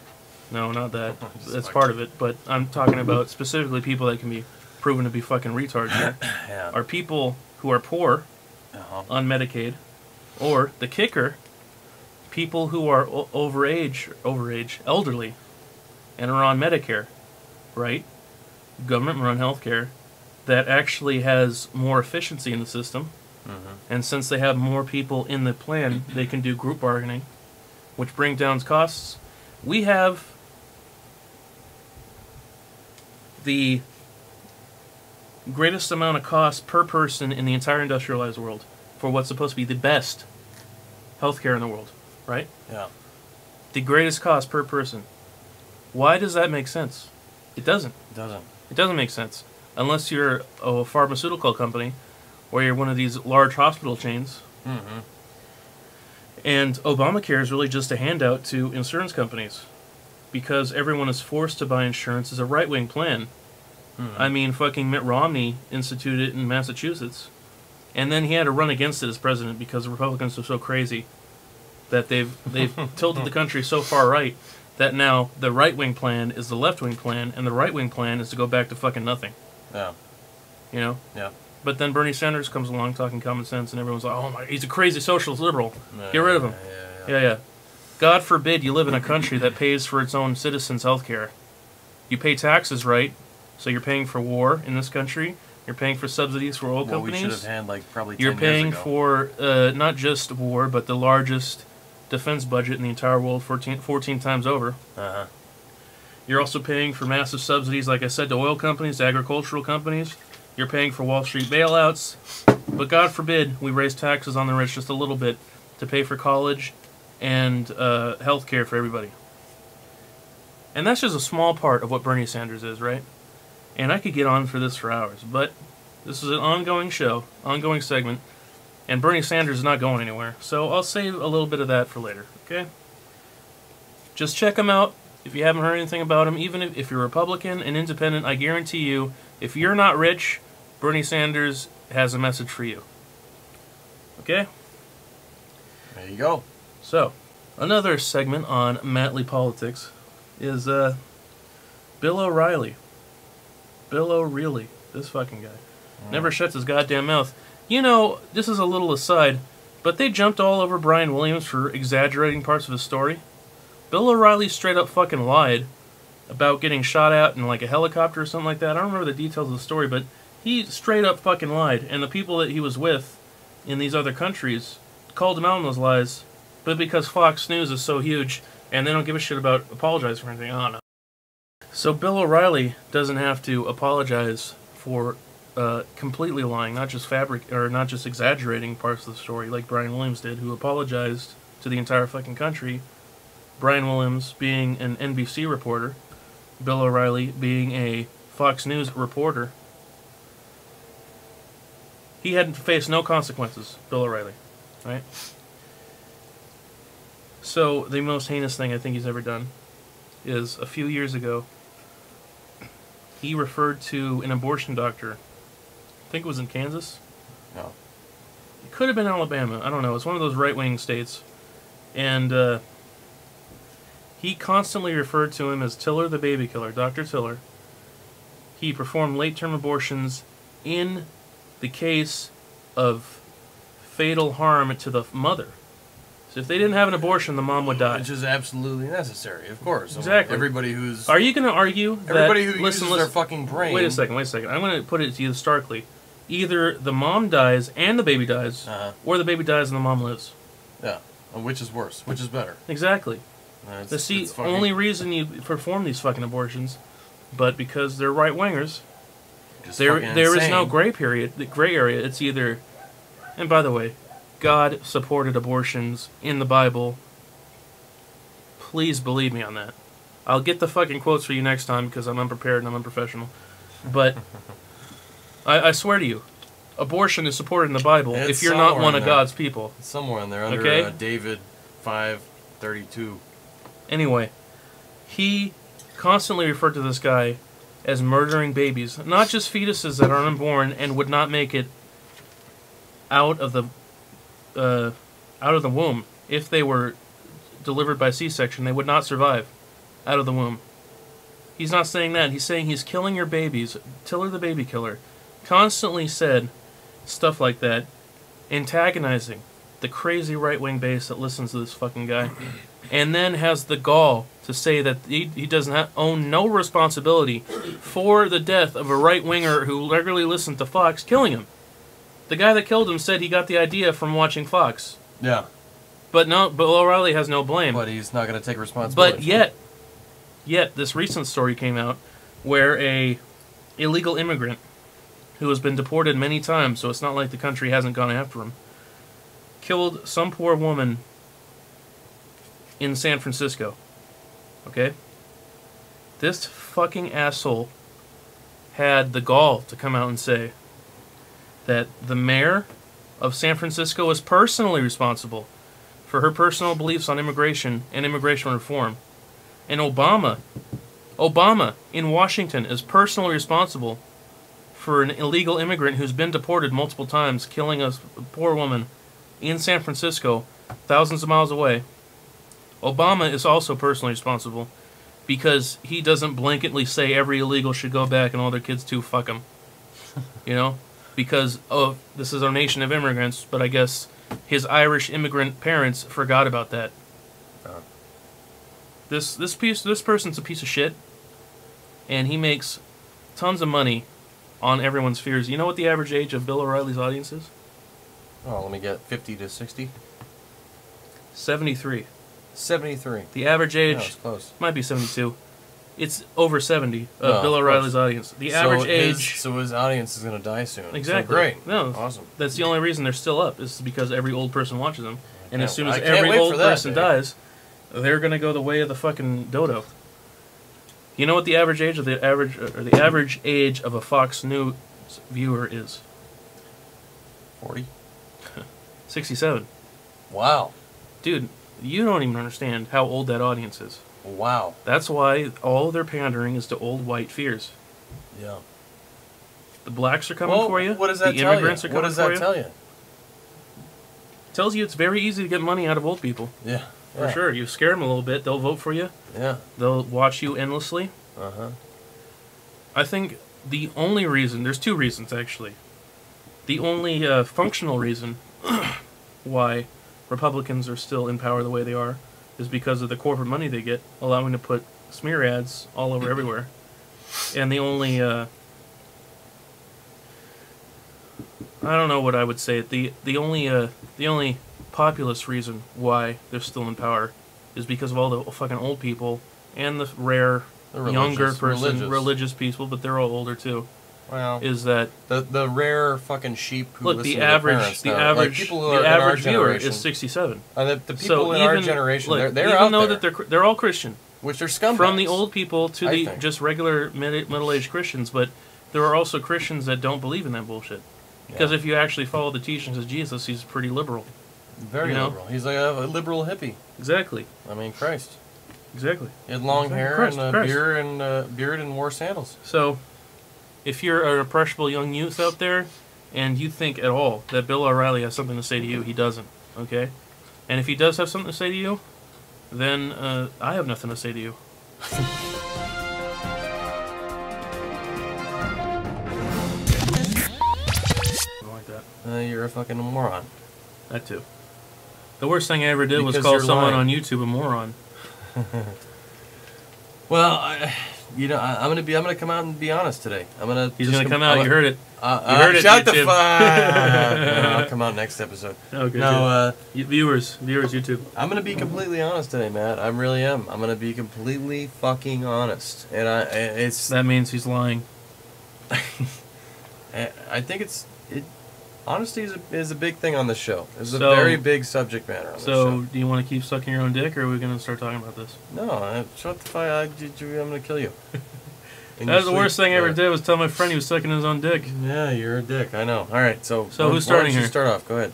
No, not that. Just That's like- part of it. But I'm talking about specifically people that can be proven to be fucking retards here. Yeah. Are people who are poor on Medicaid, or the kicker, people who are overage, elderly, and are on Medicare, right? Government-run healthcare that actually has more efficiency in the system, and since they have more people in the plan, they can do group bargaining, which brings down costs. We have the greatest amount of cost per person in the entire industrialized world for what's supposed to be the best healthcare in the world, right? Yeah. The greatest cost per person. Why does that make sense? It doesn't. It doesn't. It doesn't make sense. Unless you're a pharmaceutical company or you're one of these large hospital chains. And Obamacare is really just a handout to insurance companies because everyone is forced to buy insurance as a right-wing plan. I mean, fucking Mitt Romney instituted it in Massachusetts. And then he had to run against it as president because the Republicans are so crazy that they've tilted the country so far right that now the right-wing plan is the left-wing plan, and the right-wing plan is to go back to fucking nothing. Yeah. You know? Yeah. But then Bernie Sanders comes along talking common sense, and everyone's like, oh my, he's a crazy socialist liberal. Get rid of him. Yeah. God forbid you live in a country that pays for its own citizens' health care. You pay taxes, right? So you're paying for war in this country. You're paying for subsidies for oil Well, companies. we should have had like probably 10 You're years paying ago. for not just war, but the largest defense budget in the entire world 14 times over. You're also paying for massive subsidies, like I said, to oil companies, to agricultural companies. You're paying for Wall Street bailouts. But God forbid we raise taxes on the rich just a little bit to pay for college and health care for everybody. And that's just a small part of what Bernie Sanders is, right? And I could get on for this for hours, but this is an ongoing show, ongoing segment, and Bernie Sanders is not going anywhere. So I'll save a little bit of that for later, okay? Just check him out if you haven't heard anything about him. Even if you're Republican and independent, I guarantee you, if you're not rich, Bernie Sanders has a message for you. Okay? There you go. So, another segment on Mattly Politics is Bill O'Reilly. Bill O'Reilly. This fucking guy. Never shuts his goddamn mouth. You know, this is a little aside, but they jumped all over Brian Williams for exaggerating parts of his story. Bill O'Reilly straight up fucking lied about getting shot at in like a helicopter or something like that. I don't remember the details of the story, but he straight up fucking lied. And the people that he was with in these other countries called him out on those lies. But because Fox News is so huge and they don't give a shit about apologizing for anything, I don't know. So Bill O'Reilly doesn't have to apologize for completely lying, not just not just exaggerating parts of the story like Brian Williams did, who apologized to the entire fucking country. Brian Williams being an NBC reporter, Bill O'Reilly being a Fox News reporter. He had faced no consequences, Bill O'Reilly, right? So the most heinous thing I think he's ever done is a few years ago, he referred to an abortion doctor. I think it was in Kansas. No. It could have been Alabama. I don't know. It's one of those right-wing states. And he constantly referred to him as Tiller the baby killer, Dr. Tiller. He performed late-term abortions in the case of fatal harm to the mother. So if they didn't have an abortion, the mom would die. Which is absolutely necessary, of course. Exactly. Everybody who's... Are you going to argue that... Everybody who uses their fucking brain... Wait a second. I'm going to put it to you starkly. Either the mom dies and the baby dies, or the baby dies and the mom lives. Yeah. Which is worse? Which is better? Exactly. That's the only reason you perform these fucking abortions, but because they're right-wingers, there is no gray period, the gray area. It's either... And by the way, God supported abortions in the Bible. Please believe me on that. I'll get the fucking quotes for you next time because I'm unprepared and I'm unprofessional. But I swear to you, abortion is supported in the Bible if you're not one of God's people. It's somewhere in there under David 5:32. Anyway, he constantly referred to this guy as murdering babies, not just fetuses that are unborn and would not make it out of the womb. If they were delivered by C-section, they would not survive out of the womb. He's not saying that. He's saying he's killing your babies. Tiller the baby killer constantly said stuff like that, antagonizing the crazy right-wing base that listens to this fucking guy, and then has the gall to say that he doesn't own no responsibility for the death of a right-winger who regularly listened to Fox killing him. The guy that killed him said he got the idea from watching Fox. Yeah. But O'Reilly has no blame. But he's not going to take responsibility. But yet, this recent story came out where a illegal immigrant who has been deported many times, so it's not like the country hasn't gone after him, killed some poor woman in San Francisco. Okay? This fucking asshole had the gall to come out and say that the mayor of San Francisco is personally responsible for her personal beliefs on immigration and immigration reform. And Obama in Washington is personally responsible for an illegal immigrant who's been deported multiple times, killing a poor woman in San Francisco, thousands of miles away. Obama is also personally responsible because he doesn't blanketly say every illegal should go back and all their kids too, fuck them. You know? Because, this is our nation of immigrants, but I guess his Irish immigrant parents forgot about that. This person's a piece of shit, and he makes tons of money on everyone's fears. You know what the average age of Bill O'Reilly's audience is? Oh, let me get 50 to 60. 73. 73. The average age it's close. Might be 72. It's over 70 of Bill O'Reilly's audience. The average age... So his audience is going to die soon. Exactly. So great. No, awesome. That's the only reason they're still up, is because every old person watches them. And as soon as every old person dies, they're going to go the way of the fucking dodo. You know what the average age of the average age of a Fox News viewer is? 40? 67. Wow. Dude, you don't even understand how old that audience is. Wow. That's why all their pandering is to old white fears. Yeah. The blacks are coming for you. What does that the tell immigrants you? Are coming What does that for tell you? Tells you it's very easy to get money out of old people. Yeah. For sure. You scare them a little bit, they'll vote for you. Yeah. They'll watch you endlessly. Uh-huh. I think the only reason, there's two reasons actually. The only functional reason why Republicans are still in power the way they are is because of the corporate money they get, allowing to put smear ads all over everywhere, and the only I don't know what I would say. The only populist reason why they're still in power is because of all the fucking old people and the rare younger religious people, but they're all older too. Well, Is that the rare fucking sheep who look listen the to average their parents the now. average Like people who the are in our average viewer generation. is 67. The people So in even our generation, look, they're even out though there, that they're all Christian, which are scumbags. from the old people to I the think. just regular middle-aged Christians, but there are also Christians that don't believe in that bullshit. Because Yeah. if you actually follow the teachings of Jesus, he's pretty liberal. Very you know? liberal. He's like a liberal hippie. Exactly. I mean, Christ. Exactly. He had long Exactly. hair Christ, and Christ. beard and wore sandals. So, if you're an impressionable young youth out there, and you think at all that Bill O'Reilly has something to say to you, he doesn't. Okay? And if he does have something to say to you, then I have nothing to say to you. Something like that. You're a fucking moron. That too. The worst thing I ever did was Because call you're someone lying. on YouTube a moron. Well, I'm gonna come out and be honest today. He's gonna come out. You heard it. You heard it, Shut the YouTube. fuck. No, I'll come out next episode. Okay. No, viewers, YouTube. I'm gonna be completely honest today, Matt. I really am. I'm gonna be completely fucking honest, and it's. That means he's lying. I think honesty is a big thing on the show. It's a So- very big subject matter on the So, show. do you want to keep sucking your own dick, or are we gonna start talking about this? No, shut the fuck. I'm gonna kill you. In That was your the worst sleep. thing I ever did was tell my friend he was sucking his own dick. Yeah, you're a dick. I know. All right, so So who's why don't starting you here? Start off. Go ahead.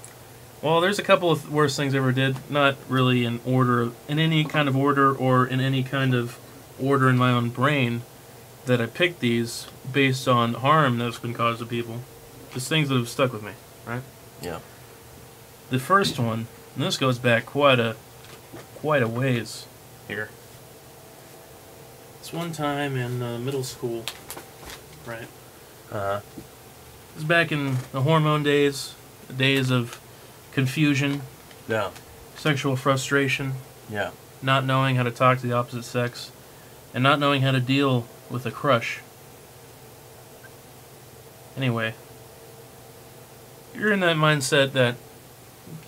Well, there's a couple of worst things I ever did. Not really in order, in any kind of order, or in any kind of order in my own brain. That I picked these based on harm that's been caused to people. Just things that have stuck with me, right? Yeah. The first one, and this goes back quite a ways here. It's one time in middle school, right? It was back in the hormone days, the days of confusion, Yeah. sexual frustration, Yeah. not knowing how to talk to the opposite sex, and not knowing how to deal with a crush. Anyway, you're in that mindset that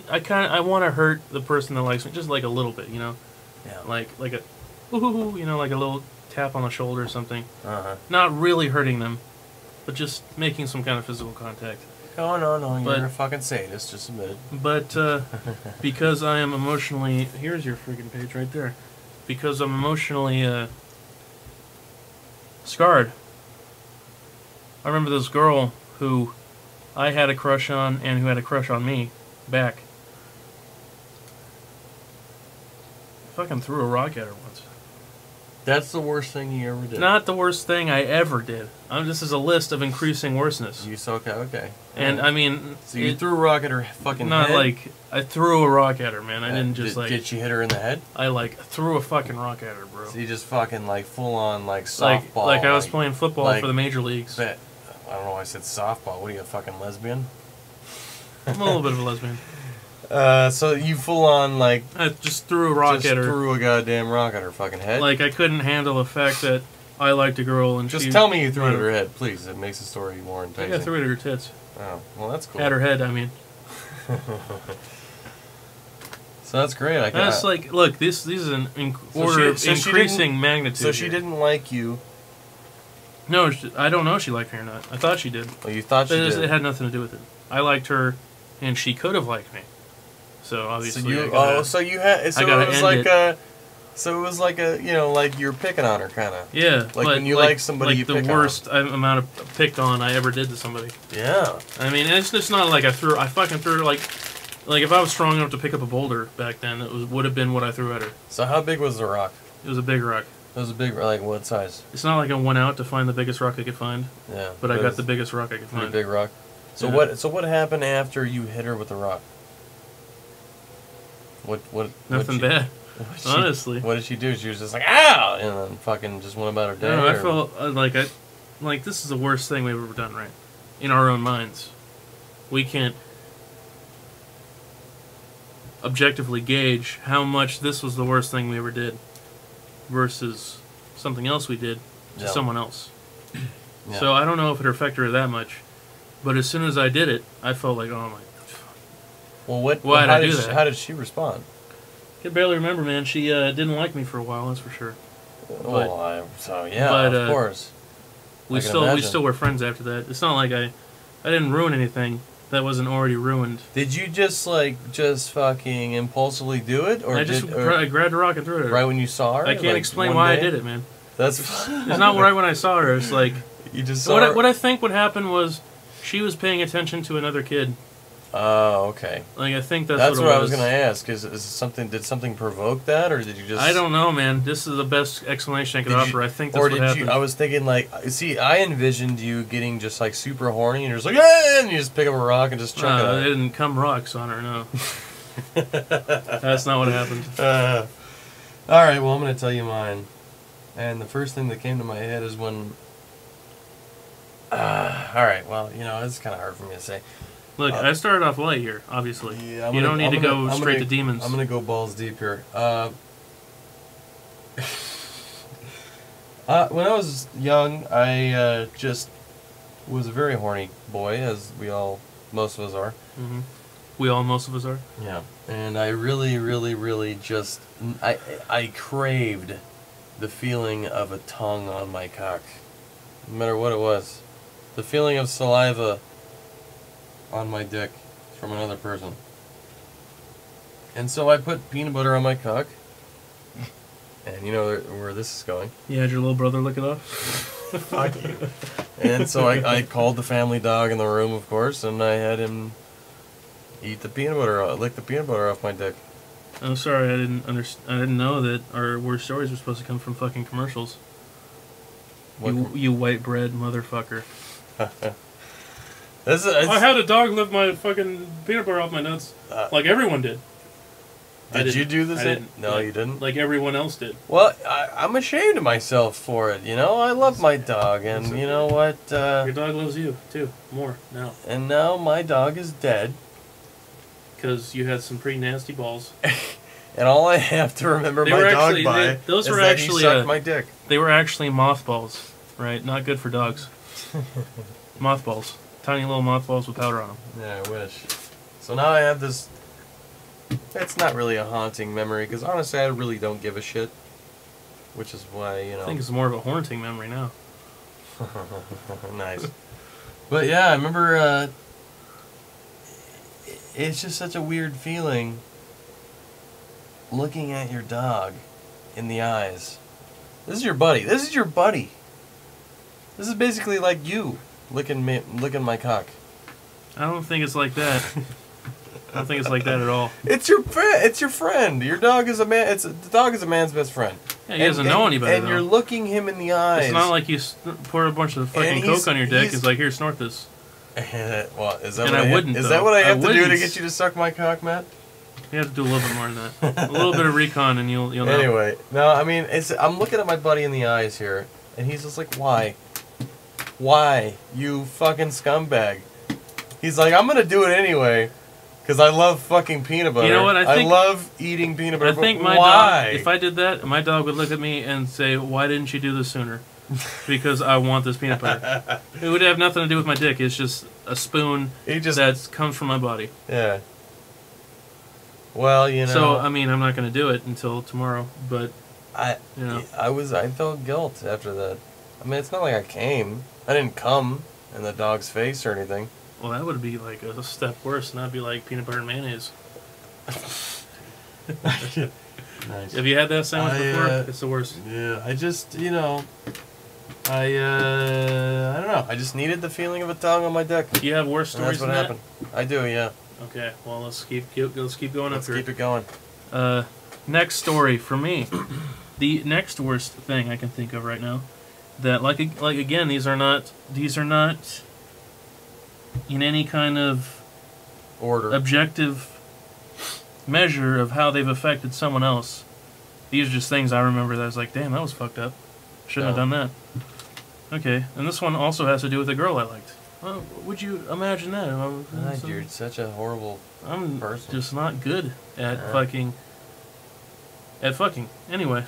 I want to hurt the person that likes me, just like a little bit, you know, Yeah. like a, ooh, you know, like a little tap on the shoulder or something. Uh-huh. Not really hurting them, but just making some kind of physical contact. No. But- You're a fucking sadist. Just admit it. But because I am emotionally, here's your freaking page right there. Because I'm emotionally scarred. I remember this girl who I had a crush on and who had a crush on me back. I fucking threw a rock at her once. That's the worst thing you ever did. Not the worst thing I ever did. This is a list of increasing worseness. You so okay. And I mean, So you threw a rock at her fucking not head? like I threw a rock at her, man. I didn't just Did she hit her in the head? I threw a fucking rock at her, bro. So you just fucking like full on like softball. Like I was playing football like- for the major leagues. Bet. I don't know why I said softball. What are you, a fucking lesbian? I'm a little bit of a lesbian. So you full on like I just threw a rock just at her. threw a goddamn rock at her fucking head. Like I couldn't handle the fact that I liked a girl and just she... tell me you threw it at her head, please. It makes the story more I enticing. got threw it at her tits. Oh, well that's cool. At her head, I mean. So that's great. I That's got. like, look, this is an So order of she increasing didn't- magnitude. So she here. didn't like you. No, I don't know if she liked me or not. I thought she did. Well, you thought she But did. it had nothing to do with it. I liked her, and she could have liked me. So obviously, So you I gotta- so you had so gotta it was end like it. a so it was like a like you're picking on her kind of. yeah, like but when you like somebody, like you the pick on. worst amount of picked on I ever did to somebody. Yeah. I mean, it's just not like I fucking threw like if I was strong enough to pick up a boulder back then, would have been what I threw at her. So how big was the rock? It was a big rock. It was a big like what size? It's not like I went out to find the biggest rock I could find, Yeah. but I it got was the biggest rock I could a pretty find. big rock. So Yeah. what happened after you hit her with the rock? What Nothing what'd she- bad, what'd she- honestly. What did she do? She was just like ow, and then fucking just went about her day. No, I or- felt like this is the worst thing we've ever done, right? In our own minds, we can't objectively gauge how much this was the worst thing we ever did versus something else we did to Yeah. someone else. Yeah. So I don't know if it affected her that much. But as soon as I did it, I felt like, oh my. Well, what? Why did how I do she, that? How did she respond? I can barely remember, man. She didn't like me for a while, that's for sure. So yeah, but, of course. We I can still imagine. were friends after that. It's not like I didn't ruin anything that wasn't already ruined. Did you just fucking impulsively do it, or I just did, or I grabbed a rock and threw it at her. right when you saw her? I can't like, explain one why I day? did it, man. That's It's not right when I saw her. It's like you just saw her. what I think would happen was she was paying attention to another kid. Oh, okay. Like I think that's That's what what it I was gonna ask. Is something? Did something provoke that, or did you just? I don't know, man. This is the best explanation I could Did you- offer. I think that's Or what did happened. you? I was thinking like, see, I envisioned you getting just like super horny, and you're just like, "Ah," and you just pick up a rock and just chuck no, it. they At didn't come rocks on her. No, that's not what happened. All right, well, I'm going to tell you mine. And the first thing that came to my head is when... all right, well, it's kind of hard for me to say. Look, I started off light here, obviously. Yeah, You don't need to go straight to demons. I'm going to go balls deep here. When I was young, I just was a very horny boy, as most of us are. hmm most of us are. Yeah, and I really, really, really just I craved the feeling of a tongue on my cock, no matter what it was. The feeling of saliva on my dick from another person. And so I put peanut butter on my cock, and you know where this is going. You had your little brother lick it off? Fuck you. And so I called the family dog in the room, of course, and I had him eat the peanut butter, lick the peanut butter off my dick. I'm sorry, I didn't know that our worst stories were supposed to come from fucking commercials. You white bread motherfucker. I had a dog lick my fucking peanut butter off my nuts, like everyone did. Did you do the I same? didn't. No, you didn't. Like everyone else did. Well, I'm ashamed of myself for it. I love my dog, and you know what? Your dog loves you too, more now, And now my dog is dead, because you had some pretty nasty balls. and all I have to remember They my were dog actually- by those is were that actually, he sucked my dick. They were actually mothballs, right? Not good for dogs. Mothballs, tiny little mothballs with powder on them. Yeah, I wish. So now I have this. It's not really a haunting memory, because honestly, I really don't give a shit. Which is why, I think it's more of a haunting memory now. Nice. But yeah, I remember. It's just such a weird feeling looking at your dog in the eyes. This is your buddy. This is your buddy. This is basically like you licking my cock. I don't think it's like that. I don't think it's like that at all. It's your friend. It's your friend. Your dog is a man. The dog is a man's best friend. Yeah, he doesn't know anybody. And though. you're looking him in the eyes. It's not like you pour a bunch of fucking And coke on your dick. he's- It's like, here, snort this. Well, is that And what I I wouldn't, Is though. that what I have to do to wouldn't. get you to suck my cock, Matt? You have to do a little bit more than that. A little bit of recon, and you'll know. Anyway, no, I mean, I'm looking at my buddy in the eyes here, and he's just like, why? Why, you fucking scumbag? He's like, I'm gonna do it anyway, because I love fucking peanut butter. You know what, I think- love eating peanut butter, I think but my why? dog, if I did that, my dog would look at me and say, why didn't you do this sooner? Because I want this peanut butter. It would have nothing to do with my dick. It's just a spoon He just, that comes from my body. yeah. Well, So, I mean, I'm not going to do it until tomorrow, but, I felt guilt after that. I mean, it's not like I came. I didn't come in the dog's face or anything. well, that would be like a step worse, and that'd be like peanut butter and mayonnaise. Nice. Have you had that sandwich before? It's the worst. Yeah, I just, I don't know. I just needed the feeling of a tongue on my dick. Do you have worse And stories that's what than happened. I do, yeah. that? Okay, well, let's keep going Let's up here. keep it going. Next story for me. The next worst thing I can think of right now, that like again, these are not in any kind of Order. objective measure of how they've affected someone else. These are just things I remember that I was like, damn, that was fucked up. Shouldn't have done that. Okay, and this one also has to do with a girl I liked. Well, would you imagine that? You're such a horrible I'm person. just not good at fucking. Anyway,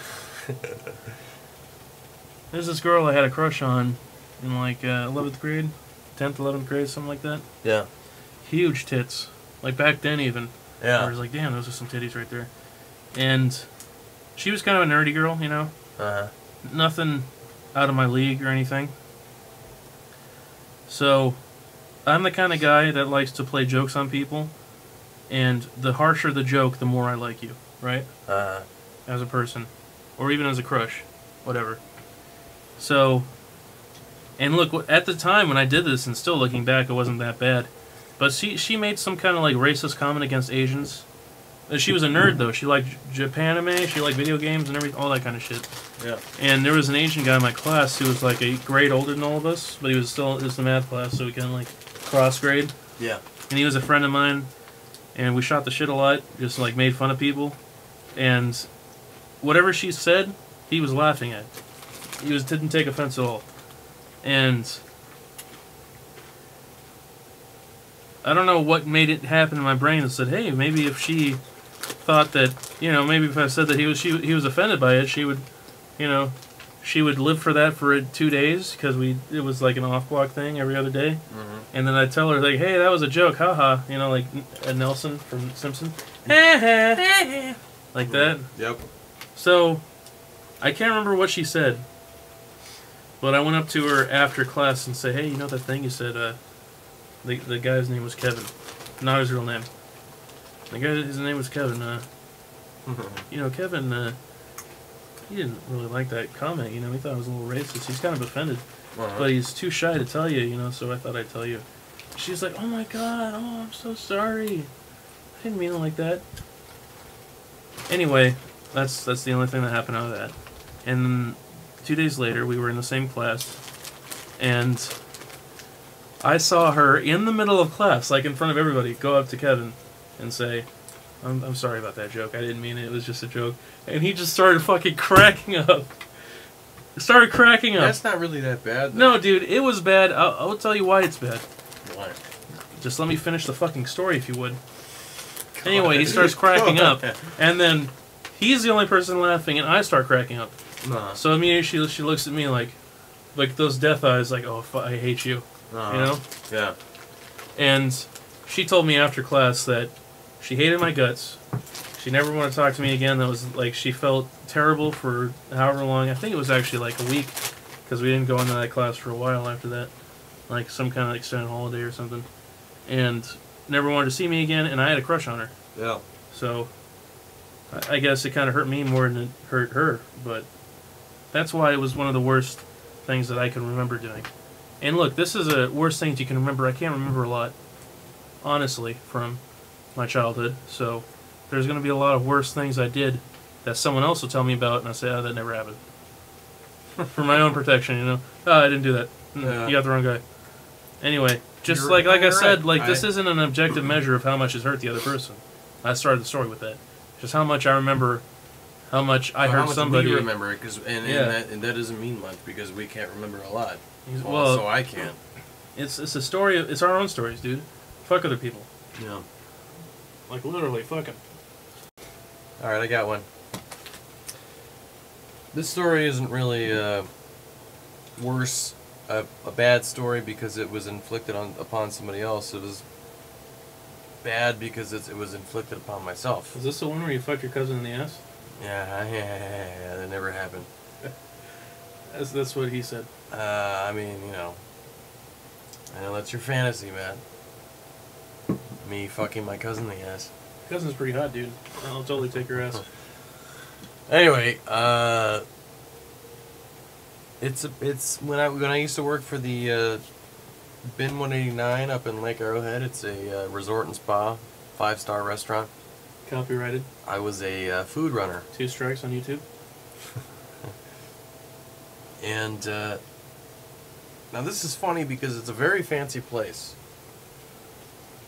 There's this girl I had a crush on in like 11th grade, 10th, 11th grade, something like that. Yeah. Huge tits, like back then even. Yeah. I was like, damn, those are some titties right there. And she was kind of a nerdy girl, you know. Uh-huh. Nothing out of my league or anything. So, I'm the kind of guy that likes to play jokes on people, and the harsher the joke, the more I like you, right? Uh-huh. As a person, or even as a crush, whatever. So, and look, at the time when I did this, and still looking back, it wasn't that bad. But she made some kind of like racist comment against Asians. She was a nerd though. She liked Japanime, she liked video games and everything, all that kind of shit. Yeah. And there was an Asian guy in my class who was like a grade older than all of us, but he was still, it was the math class, so we kind of like cross grade. Yeah. And he was a friend of mine, and we shot the shit a lot, just like made fun of people. And whatever she said, he was laughing at. He didn't take offense at all. And I don't know what made it happen in my brain that said, hey, maybe if she thought that, you know, maybe if I said that he was offended by it, she would, you know, she would live for that for 2 days, because it was like an off-block thing every other day. Mm-hmm. And then I'd tell her, like, hey, that was a joke, haha, you know, like Nelson from Simpson. Like that. Yep. So, I can't remember what she said, but I went up to her after class and said, hey, you know that thing you said, the guy's name was Kevin. Not his real name. His name was Kevin. You know, Kevin, he didn't really like that comment, you know, he thought it was a little racist. He's kind of offended, but he's too shy to tell you, you know, so I thought I'd tell you. She's like, oh my god, oh, I'm so sorry. I didn't mean it like that. Anyway, that's the only thing that happened out of that. And 2 days later, we were in the same class, and I saw her in the middle of class, like in front of everybody, go up to Kevin and say, I'm sorry about that joke. I didn't mean it. It was just a joke. And he just started fucking cracking up. Started cracking up. That's not really that bad, though. No, dude, it was bad. I'll tell you why it's bad. Why? Just let me finish the fucking story, if you would. Anyway, he starts cracking up, and then he's the only person laughing, and I start cracking up. Nah. So immediately she looks at me like those death eyes, like, oh, I hate you, you know? Yeah. And she told me after class that she hated my guts. She never wanted to talk to me again. That was like, she felt terrible for however long. I think it was actually like a week, because we didn't go into that class for a while after that, like some kind of extended holiday or something. And never wanted to see me again, and I had a crush on her. Yeah. So I guess it kind of hurt me more than it hurt her, but that's why it was one of the worst things that I can remember doing. And look, this is a worst things you can remember. I can't remember a lot, honestly, from my childhood. So there's going to be a lot of worse things I did that someone else will tell me about, and I say, oh, that never happened. For my own protection, you know. Oh, I didn't do that. Yeah. You got the wrong guy. Anyway, just You're like I said, right. like this isn't an objective measure of how much has hurt the other person. I started the story with that. Just how much I remember, how much I heard somebody. We remember it, and that doesn't mean much, because we can't remember a lot. Well, so I can't. It's a story. It's our own stories, dude. Fuck other people. Yeah. Like literally, fuck them. All right, I got one. This story isn't really worse, a bad story because it was inflicted upon somebody else. It was bad because it was inflicted upon myself. Is this the one where you fucked your cousin in the ass? Yeah, that never happened. That's what he said. I mean, you know, I know that's your fantasy, man. Me fucking my cousin in the ass. Your cousin's pretty hot, dude. I'll totally take your ass. Anyway, it's when I used to work for the Bin 189 up in Lake Arrowhead. It's a resort and spa, 5-star restaurant. Copyrighted. I was a food runner. 2 strikes on YouTube. And now this is funny because it's a very fancy place,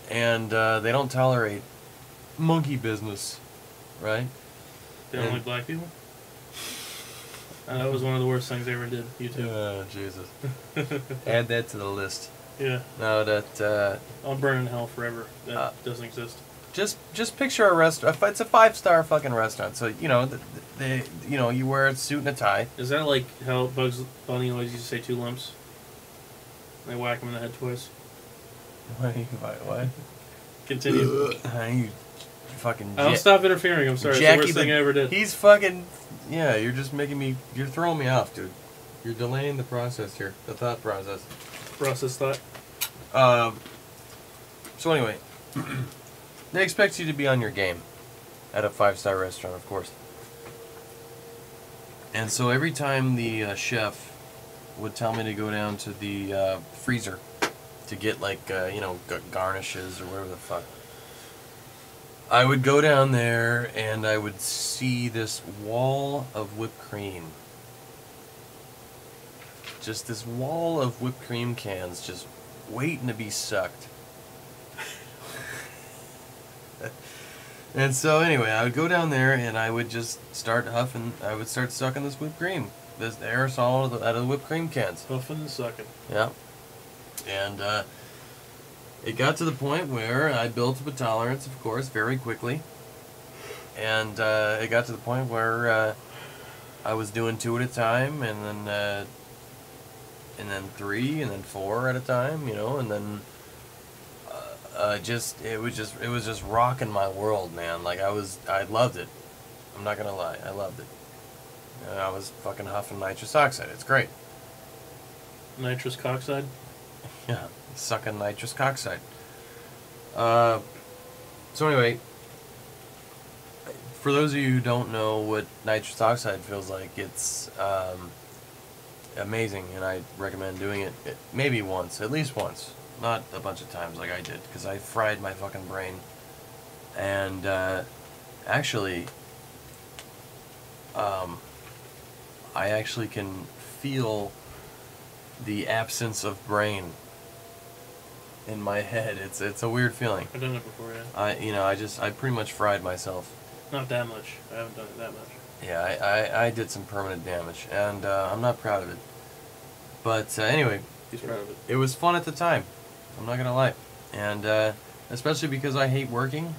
and they don't tolerate monkey business, right? They don't like black people? That was one of the worst things I ever did. YouTube. Oh, Jesus. Add that to the list. Yeah. No, that... I'll burn in hell forever. That doesn't exist. Just picture a restaurant. It's a 5-star fucking restaurant. So you know, you wear a suit and a tie. Is that like how Bugs Bunny always used to say 2 lumps? They whack him in the head twice. What? Continue. You fucking. I'll stop interfering. I'm sorry. It's Jackie the worst thing I ever did. He's fucking. Yeah, you're just making me. You're throwing me off, dude. You're delaying the process here, the thought process. Process thought. So anyway, they expect you to be on your game at a 5-star restaurant, of course. And so every time the chef would tell me to go down to the freezer to get like garnishes or whatever the fuck, I would go down there and I would see this wall of whipped cream. Just this wall of whipped cream cans just waiting to be sucked. And so anyway, I would go down there and I would just start huffing. I would start sucking this whipped cream, this aerosol out of the whipped cream cans. Huffing and sucking. Yeah. And it got to the point where I built up a tolerance, of course, very quickly. And it got to the point where I was doing 2 at a time, and then 3, and then 4 at a time, and then it was just rocking my world, man. Like I loved it. I'm not gonna lie, I loved it. And I was fucking huffing nitrous oxide. It's great. Nitrous coxide? Yeah, sucking nitrous oxide. So anyway, for those of you who don't know what nitrous oxide feels like, it's amazing, and I recommend doing it maybe once, at least once. Not a bunch of times like I did, because I fried my fucking brain. And actually, I actually can feel the absence of brain in my head. It's a weird feeling. I've done it before, yeah. I pretty much fried myself. Not that much. I haven't done it that much. Yeah, I did some permanent damage, and I'm not proud of it. But anyway, He's proud of it. it was fun at the time. I'm not gonna lie, and especially because I hate working,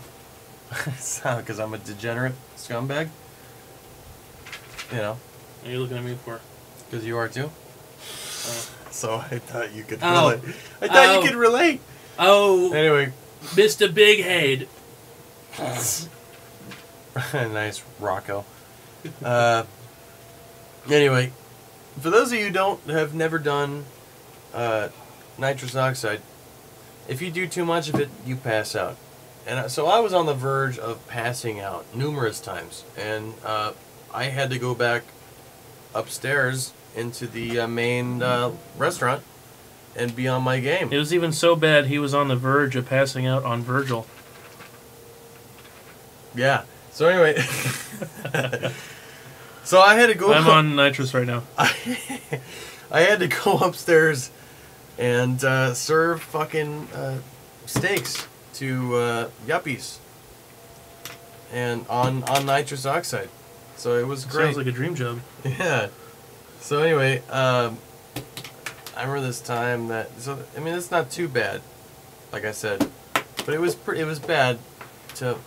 because I'm a degenerate scumbag. What are you looking at me for? Because you are too. So I thought you could Oh. relate. I thought you could relate. Oh, Anyway, Mr. Big Head. nice Rocco. Anyway, for those of you who have never done nitrous oxide, if you do too much of it, you pass out. And so I was on the verge of passing out numerous times, and I had to go back upstairs into the main restaurant and be on my game. It was even so bad he was on the verge of passing out on Virgil. Yeah. So anyway, so I had to go. I'm on nitrous right now. I had to go upstairs and serve fucking steaks to yuppies, and on nitrous oxide. So it was great. Sounds like a dream job. Yeah. So anyway, I remember this time that. So I mean, it's not too bad, like I said, but it was bad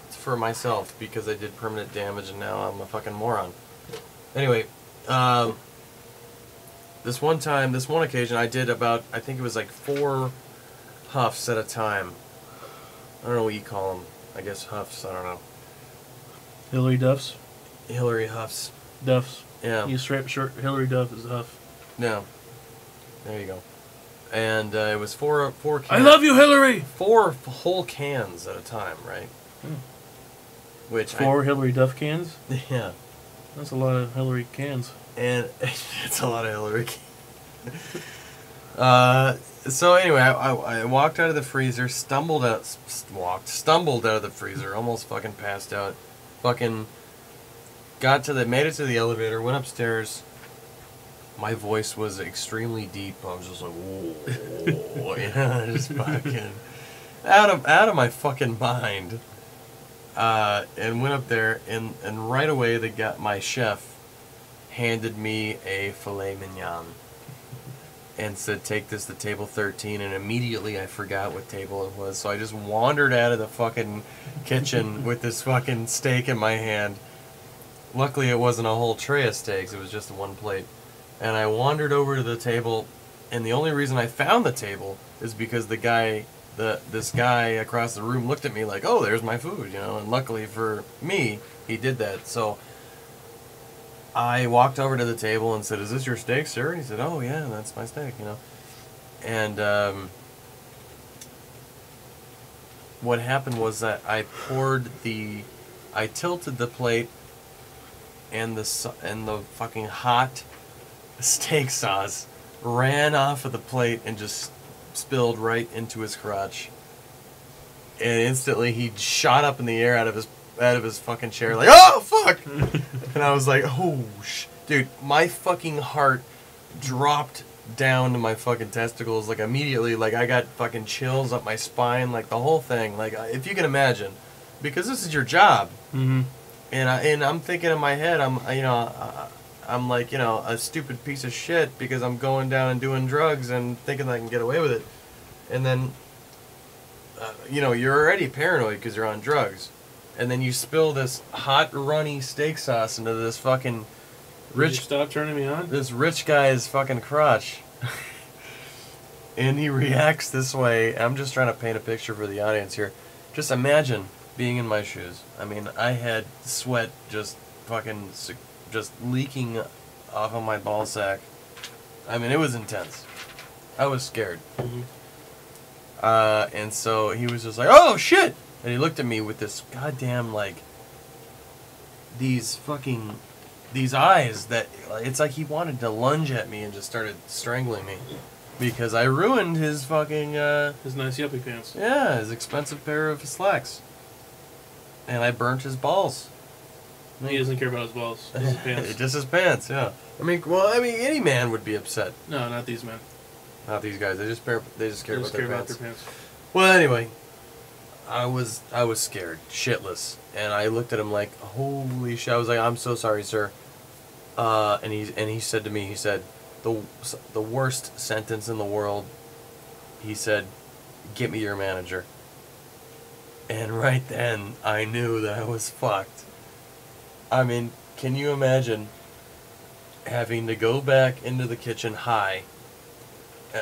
for myself because I did permanent damage and now I'm a fucking moron. Anyway, this one occasion, I did about, I think it was like 4 huffs at a time. I don't know what you call them. I guess huffs. I don't know. Hillary Duffs? Hillary huffs. Duffs. Yeah. You straight short Hillary Duff is a huff. No. There you go. And it was 4 cans. I love you, Hillary! 4 whole cans at a time, right? Which 4 Hillary Duff cans? Yeah. That's a lot of Hillary cans. And it's a lot of Hillary. So anyway, I walked out of the freezer, stumbled out of the freezer, almost fucking passed out, fucking made it to the elevator, went upstairs. My voice was extremely deep. I was just like, whoa, just fucking out of my fucking mind. And went up there, and right away my chef handed me a filet mignon. and said, take this to table 13, and immediately I forgot what table it was, so I just wandered out of the fucking kitchen with this fucking steak in my hand. Luckily it wasn't a whole tray of steaks, it was just one plate. And I wandered over to the table, and the only reason I found the table is because this guy across the room looked at me like, oh, there's my food, you know, and luckily for me, he did that. So I walked over to the table and said, is this your steak, sir? And he said, oh, yeah, that's my steak, you know. And what happened was that I tilted the plate and the fucking hot steak sauce ran off of the plate and just spilled right into his crotch. And instantly he shot up in the air out of his fucking chair like, oh, fuck! And I was like, oh, dude, my fucking heart dropped down to my fucking testicles, like, immediately. Like, I got fucking chills up my spine, like, the whole thing. Like, if you can imagine. Because this is your job. Mm-hmm. And I'm thinking in my head, I'm like, you know, a stupid piece of shit because I'm going down and doing drugs and thinking I can get away with it. And then, you know, you're already paranoid because you're on drugs. And then you spill this hot, runny steak sauce into this fucking Did you stop turning me on? this rich guy's fucking crotch. And he reacts this way. I'm just trying to paint a picture for the audience here. Just imagine being in my shoes. I mean, I had sweat just leaking off of my ball sack. I mean, it was intense. I was scared. Mm-hmm. And so he was just like, oh, shit! And he looked at me with this goddamn, like, these eyes that, it's like he wanted to lunge at me and just started strangling me. Because I ruined his fucking, his nice yuppie pants. yeah, his expensive pair of slacks. And I burnt his balls. He doesn't care about his balls. Just his pants. Just his pants, yeah. I mean, any man would be upset. No, not these men. Not these guys. They just care about their pants. pants. Well, anyway, I was scared, shitless, and I looked at him like, holy shit! I was like, I'm so sorry, sir. And he said to me, he said, the worst sentence in the world. He said, "Get me your manager." And right then, I knew that I was fucked. I mean, can you imagine having to go back into the kitchen high,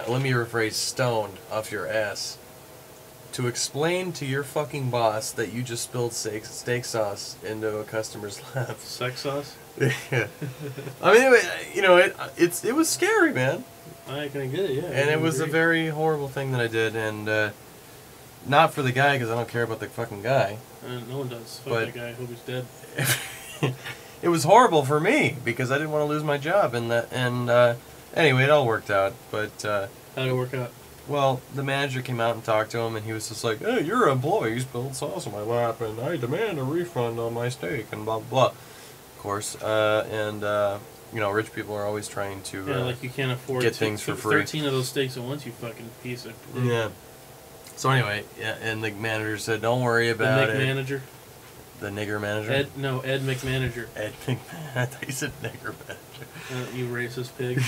let me rephrase, stoned off your ass, to explain to your fucking boss that you just spilled steak sauce into a customer's lap? Sex sauce? Yeah. I mean, you know, it was scary, man. I can get it, yeah. And it was a very horrible thing that I did, and not for the guy, because I don't care about the fucking guy. No one does. Fuck But- that guy. I hope he's dead. It was horrible for me because I didn't want to lose my job, and anyway, it all worked out. But How'd it work out? well, the manager came out and talked to him, and he was just like, "Hey, your employee spilled sauce on my lap, and I demand a refund on my steak," and blah blah blah. Of course, you know, rich people are always trying to Yeah, like you can't afford get things for free. 13 of those steaks at once, you fucking piece of... Yeah. So anyway, yeah, and the manager said, "Don't worry The about Nick it." manager? The nigger manager. Ed McManager. Ed McMahon. I thought you said nigger manager. You racist pig.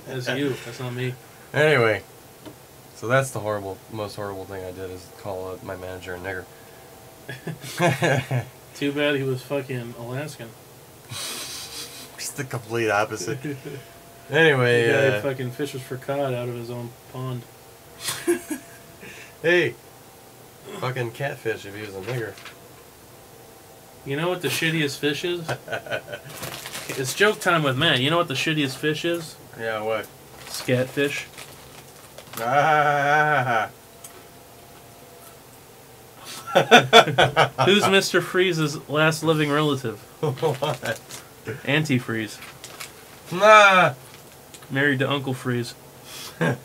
That's you. That's not me. Anyway, so that's the most horrible thing I did is call my manager a nigger. Too bad he was fucking Alaskan. Just the complete opposite. Anyway, The guy fucking fishes for cod out of his own pond. hey, fucking catfish if he was a nigger. You know what the shittiest fish is? It's joke time with Matt. You know what the shittiest fish is? Yeah, what? Scatfish. Ah. Who's Mr. Freeze's last living relative? What? Antifreeze. Nah. Married to Uncle Freeze. I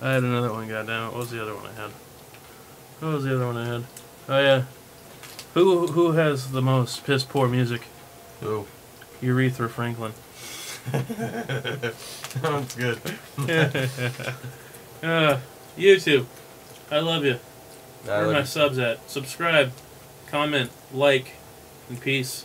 had another one, goddammit. What was the other one I had? Oh yeah. Who has the most piss poor music? Who? Urethra Franklin. Sounds good. YouTube. I love you. I Where are love my you. subs at? Subscribe, comment, like, and peace.